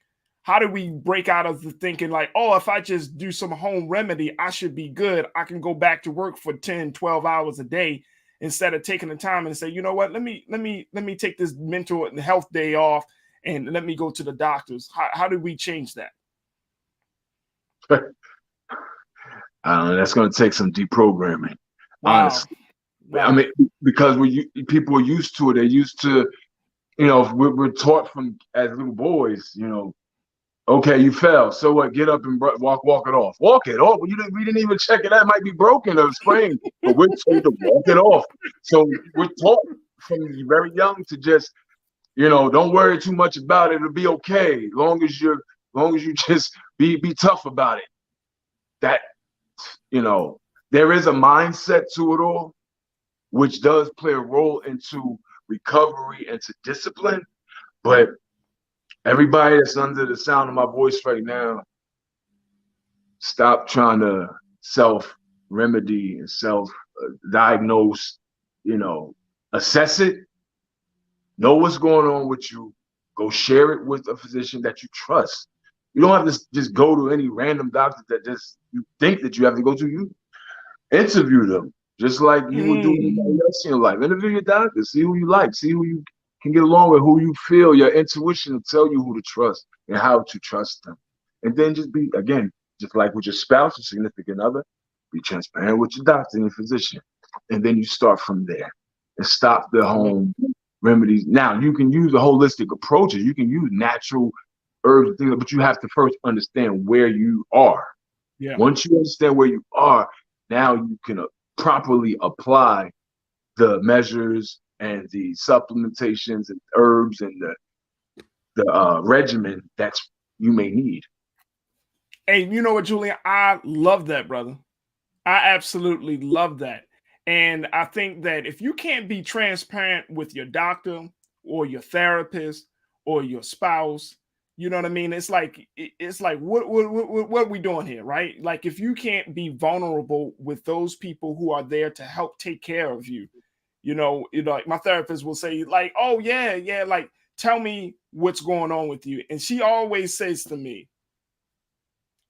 How do we break out of the thinking like, oh, if I just do some home remedy, I should be good. I can go back to work for 10, 12 hours a day, instead of taking the time and say, you know what, let me take this mental and health day off and let me go to the doctors. How do we change that?
That's going to take some deprogramming.
Wow.
Honestly. Wow. I mean, because people are used to it. They're used to, we're taught from as little boys, okay, you fell. So what? Get up and walk it off. Walk it off. We didn't even check it. That might be broken or sprained, but we're told to walk it off. So we're taught from very young to just, don't worry too much about it. It'll be okay. Long as you just be tough about it. That, there is a mindset to it all, which does play a role into recovery and to discipline. But everybody that's under the sound of my voice right now, stop trying to self-remedy and self-diagnose, assess it, know what's going on with you, go share it with a physician that you trust. You don't have to just go to any random doctor that just you think that you have to go to. You interview them, just like you would do anybody else in your life. Interview your doctor, see who you like, see who you can get along with, who you feel. Your intuition will tell you who to trust and how to trust them. And then just be, again, just like with your spouse or significant other, be transparent with your doctor and your physician. And then you start from there and stop the home remedies. Now, you can use a holistic approaches. You can use natural herbs and things, but you have to first understand where you are. Yeah. Once you understand where you are, now you can properly apply the measures and the supplementations and herbs and the regimen that you may need.
Hey, you know what, Julian? I love that, brother. I absolutely love that. And I think that if you can't be transparent with your doctor or your therapist or your spouse, you know what I mean? It's like what are we doing here, right? Like if you can't be vulnerable with those people who are there to help take care of you, like my therapist will say, like, oh yeah, like tell me what's going on with you. And she always says to me,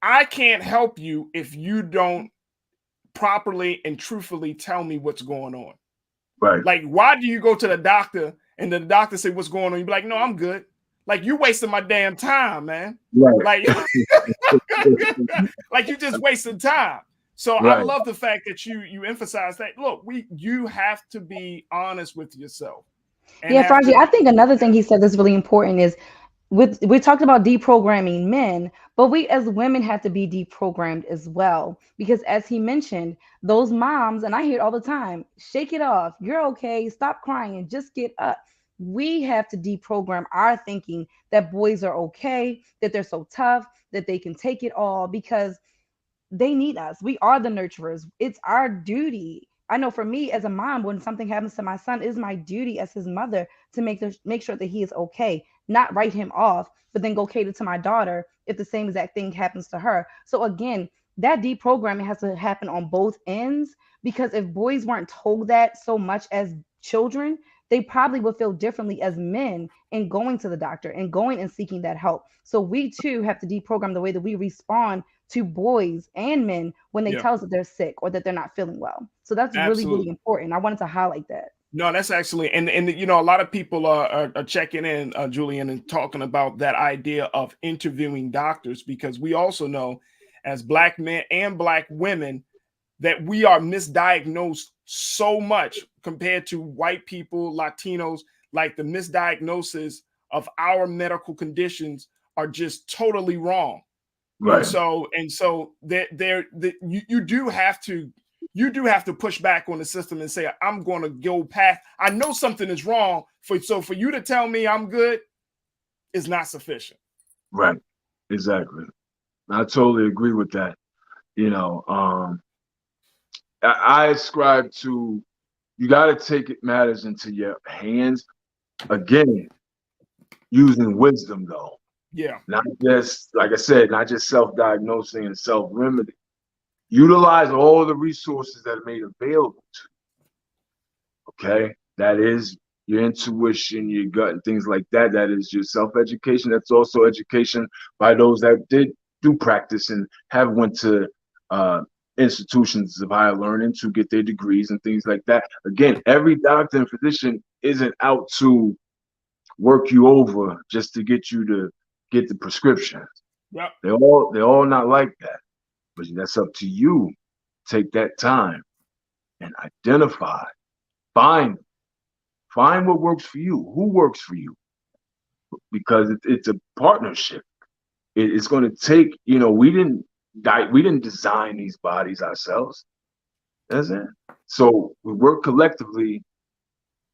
I can't help you if you don't properly and truthfully tell me what's going on.
Right.
Like, why do you go to the doctor and the doctor say what's going on? You be like, no, I'm good. Like, you wasting my damn time, man.
Right.
Like you just wasting time. So
right.
I love the fact that you emphasize that. Look, you have to be honest with yourself.
Yeah, Farajii, I think another thing he said that's really important is we talked about deprogramming men, but we as women have to be deprogrammed as well. Because as he mentioned, those moms, and I hear it all the time, shake it off. You're okay. Stop crying and just get up. We have to deprogram our thinking that boys are okay, that they're so tough, that they can take it all because they need us. We are the nurturers. It's our duty. I know for me as a mom, when something happens to my son, it is my duty as his mother to make sure that he is okay, not write him off, but then go cater to my daughter if the same exact thing happens to her. So again, that deprogramming has to happen on both ends, because if boys weren't told that so much as children, they probably would feel differently as men in going to the doctor and going and seeking that help. So we too have to deprogram the way that we respond to boys and men when they tell us that they're sick or that they're not feeling well. So that's really, really important. I wanted to highlight that.
No, that's actually, and a lot of people are checking in, Julian, and talking about that idea of interviewing doctors, because we also know as Black men and Black women that we are misdiagnosed so much compared to white people, Latinos. Like the misdiagnosis of our medical conditions are just totally wrong.
Right.
And so you do have to push back on the system and say, I'm going to go past. I know something is wrong. So for you to tell me I'm good is not sufficient.
Right. Exactly. I totally agree with that. I ascribe to, you got to take matters into your hands. Again, using wisdom though.
Yeah.
Not just, like I said, not just self-diagnosing and self-remedy. Utilize all the resources that are made available to you. Okay? That is your intuition, your gut, and things like that. That is your self-education. That's also education by those that did do practice and have went to institutions of higher learning to get their degrees and things like that. Again, every doctor and physician isn't out to work you over just to get you to get the prescriptions.
Yep.
They're all not like that. But that's up to you. Take that time and identify, find what works for you, who works for you, because it's a partnership. It's going to take, we didn't design these bodies ourselves. That's it. So we work collectively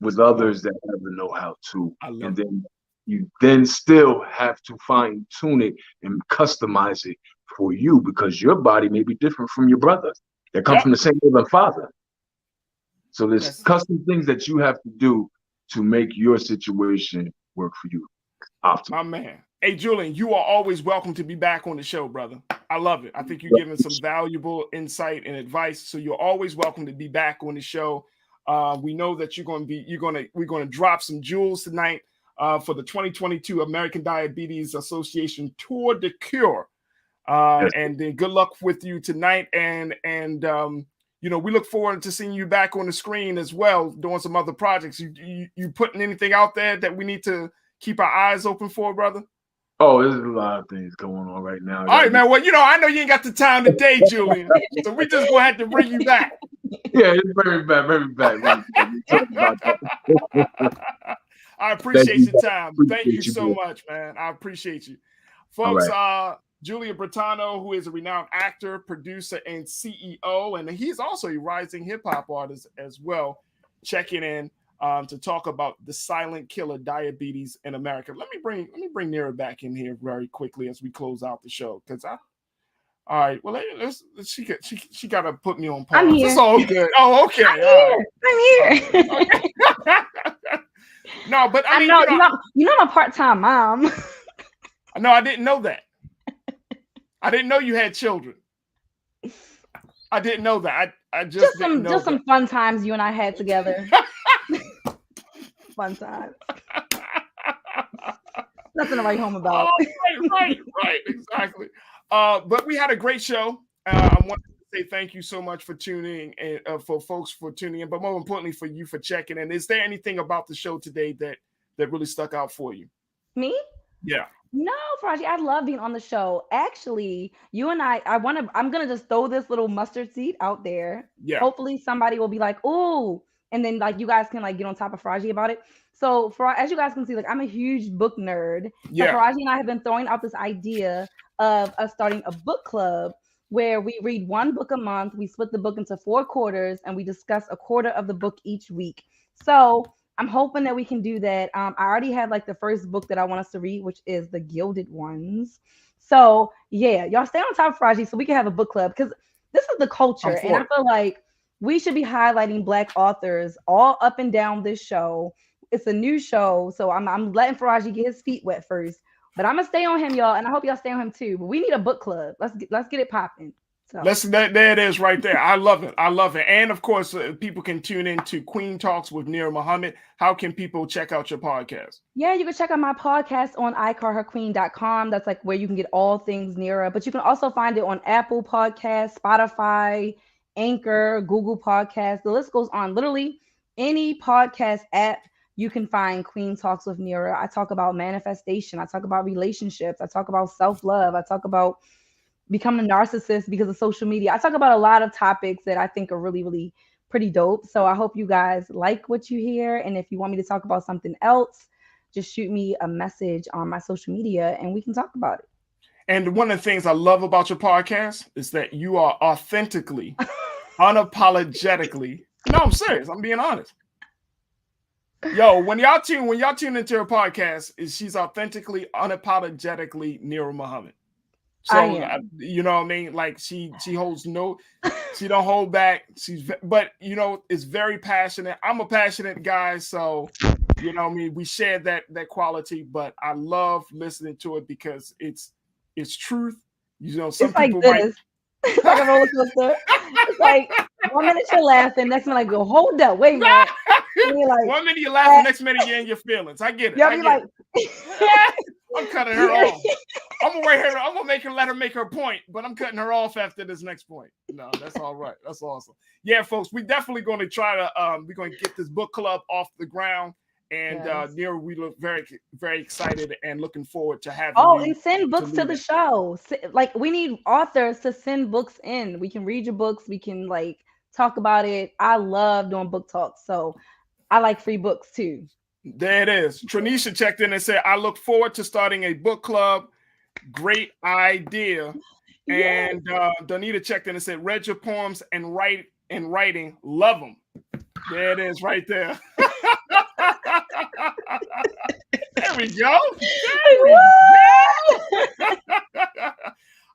with others that have the know-how too. And then you then still have to fine tune it and customize it for you, because your body may be different from your brother that come from the same mother and father. So there's custom things that you have to do to make your situation work for you.
My man. Hey, Julian, you are always welcome to be back on the show, brother. I love it. I think you're giving some valuable insight and advice. So you're always welcome to be back on the show. We know that we're going to drop some jewels tonight for the 2022 American Diabetes Association Tour de Cure. And then good luck with you tonight. And we look forward to seeing you back on the screen as well, doing some other projects. You putting anything out there that we need to keep our eyes open for, brother?
Oh, there's a lot of things going on right now.
All right, man. Well, I know you ain't got the time today, Julian. So we just gonna have to bring you back.
Yeah, it's very bad.
I appreciate your time. Thank you so much, man. I appreciate you. Folks, Julia Britano, who is a renowned actor, producer, and CEO, and he's also a rising hip-hop artist as well, checking in to talk about the silent killer diabetes in America. Let me bring Nira back in here very quickly as we close out the show, because All right. Well, she got to put me on pause.
I'm here.
It's all good. Oh, okay.
I'm here.
Okay. No, but I mean,
you know, I'm a part-time mom.
No, I didn't know that. I didn't know you had children. I didn't know that. I just didn't know
some fun times you and I had together. Fun times. Nothing to write home about.
Oh, right, exactly. But we had a great show. I wanted to say thank you so much for tuning in, for folks for tuning in, but more importantly for you for checking in. Is there anything about the show today that really stuck out for you?
Me?
Yeah.
No, Farajii, I love being on the show. Actually, you and I'm gonna just throw this little mustard seed out there.
Yeah.
Hopefully somebody will be like, "Ooh," and then like you guys can like get on top of Farajii about it. So as you guys can see, like I'm a huge book nerd.
Yeah.
So Farajii and I have been throwing out this idea of us starting a book club where we read one book a month. We split the book into 4 quarters and we discuss a quarter of the book each week. So I'm hoping that we can do that. I already have like the first book that I want us to read, which is The Gilded Ones. So yeah, y'all stay on top of Farajii so we can have a book club because this is the culture. And I feel like we should be highlighting Black authors all up and down this show. It's a new show. So I'm letting Farajii get his feet wet first. But I'm gonna stay on him, y'all, and I hope y'all stay on him too. But we need a book club. Let's get it popping. So.
There it is right there. I love it. And of course, people can tune in to Queen Talks with Nira Muhammad. How can people check out your podcast?
Yeah, you can check out my podcast on iCallHerQueen.com. That's like where you can get all things Nira. But you can also find it on Apple Podcasts, Spotify, Anchor, Google Podcasts. The list goes on. Literally any podcast app, you can find Queen Talks with Nira. I talk about manifestation. I talk about relationships. I talk about self-love. I talk about becoming a narcissist because of social media. I talk about a lot of topics that I think are really, really pretty dope. So I hope you guys like what you hear. And if you want me to talk about something else, just shoot me a message on my social media and we can talk about it.
And one of the things I love about your podcast is that you are authentically, unapologetically. No, I'm serious. I'm being honest. Yo, when y'all tune into her podcast, she's authentically, unapologetically Nira Muhammad. So you know what I mean? Like she holds she don't hold back. But you know, it's very passionate. I'm a passionate guy, so you know what I mean, we share that quality, but I love listening to it because it's truth. You know, some
it's people like this. It's like a roller coaster. It's like 1 minute you're laughing, next minute like go, hold up, wait a minute. Like,
1 minute you're laughing, next minute you're in your feelings. I get it.
I get
it. I'm cutting her off. I'm gonna let her make her point, but I'm cutting her off after this next point. No, that's all right. That's awesome. Yeah, folks, we definitely going to try to we're going to get this book club off the ground. And Nira, we look very, very excited and looking forward to having you.
And send books to the show. Like we need authors to send books in. We can read your books. We can like talk about it. I love doing book talks, so I like free books too.
There it is. Tranisha checked in and said, "I look forward to starting a book club. Great idea." Yes. And Donita checked in and said, "Read your poems and writing. Love them." There it is, right there. There we go.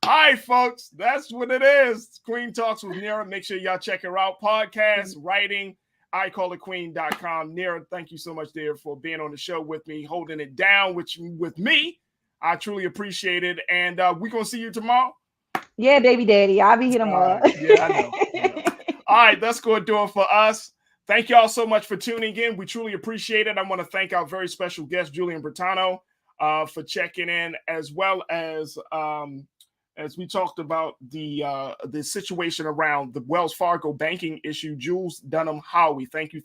All right, folks, that's what it is. Queen Talks with Nira. Make sure y'all check her out. Podcast, writing, iCallHerQueen.com. Nira, thank you so much, dear, for being on the show with me, holding it down with me. I truly appreciate it. And we're going to see you tomorrow.
Yeah, baby daddy. I'll be here tomorrow.
Yeah, I know. All right, that's going to do it for us. Thank y'all so much for tuning in. We truly appreciate it. I want to thank our very special guest, Julian Bertano, for checking in, as well as we talked about the situation around the Wells Fargo banking issue. Jules Dunham Howie, thank you.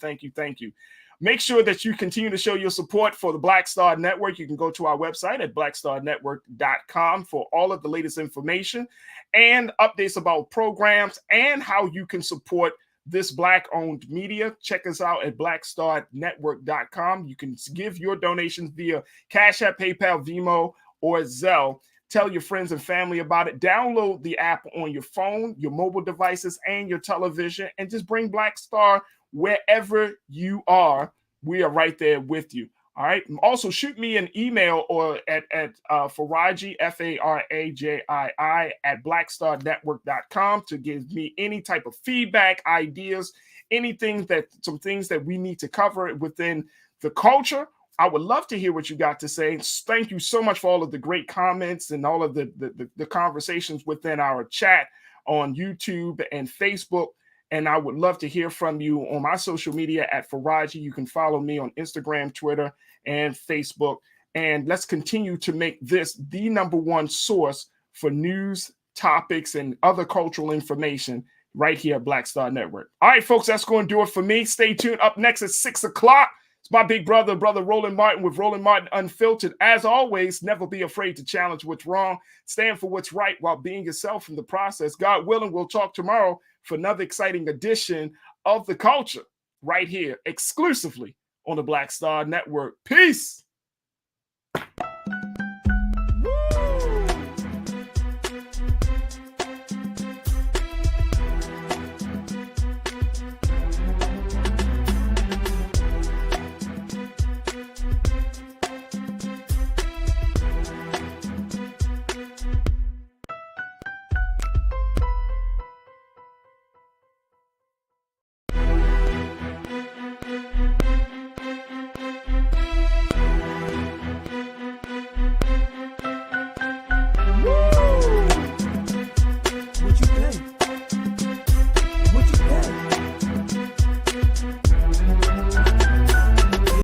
Make sure that you continue to show your support for the Black Star Network. You can go to our website at blackstarnetwork.com for all of the latest information and updates about programs and how you can support this Black-owned media. Check us out at blackstarnetwork.com. You can give your donations via Cash App, PayPal, Venmo, or Zelle. Tell your friends and family about it. Download the app on your phone, your mobile devices, and your television, and just bring Black Star wherever you are. We are right there with you. All right. Also, shoot me an email or at Farajii, Farajii at blackstarnetwork.com to give me any type of feedback, ideas, some things that we need to cover within the culture. I would love to hear what you got to say. Thank you so much for all of the great comments and all of the conversations within our chat on YouTube and Facebook. And I would love to hear from you on my social media at Farajii. You can follow me on Instagram, Twitter, and Facebook. And let's continue to make this the #1 source for news, topics, and other cultural information right here at Black Star Network. All right, folks, that's going to do it for me. Stay tuned. Up next at 6 o'clock. It's my big brother Roland Martin with Roland Martin Unfiltered. As always, never be afraid to challenge what's wrong. Stand for what's right while being yourself in the process. God willing, we'll talk tomorrow for another exciting edition of The Culture right here exclusively on the Black Star Network. Peace.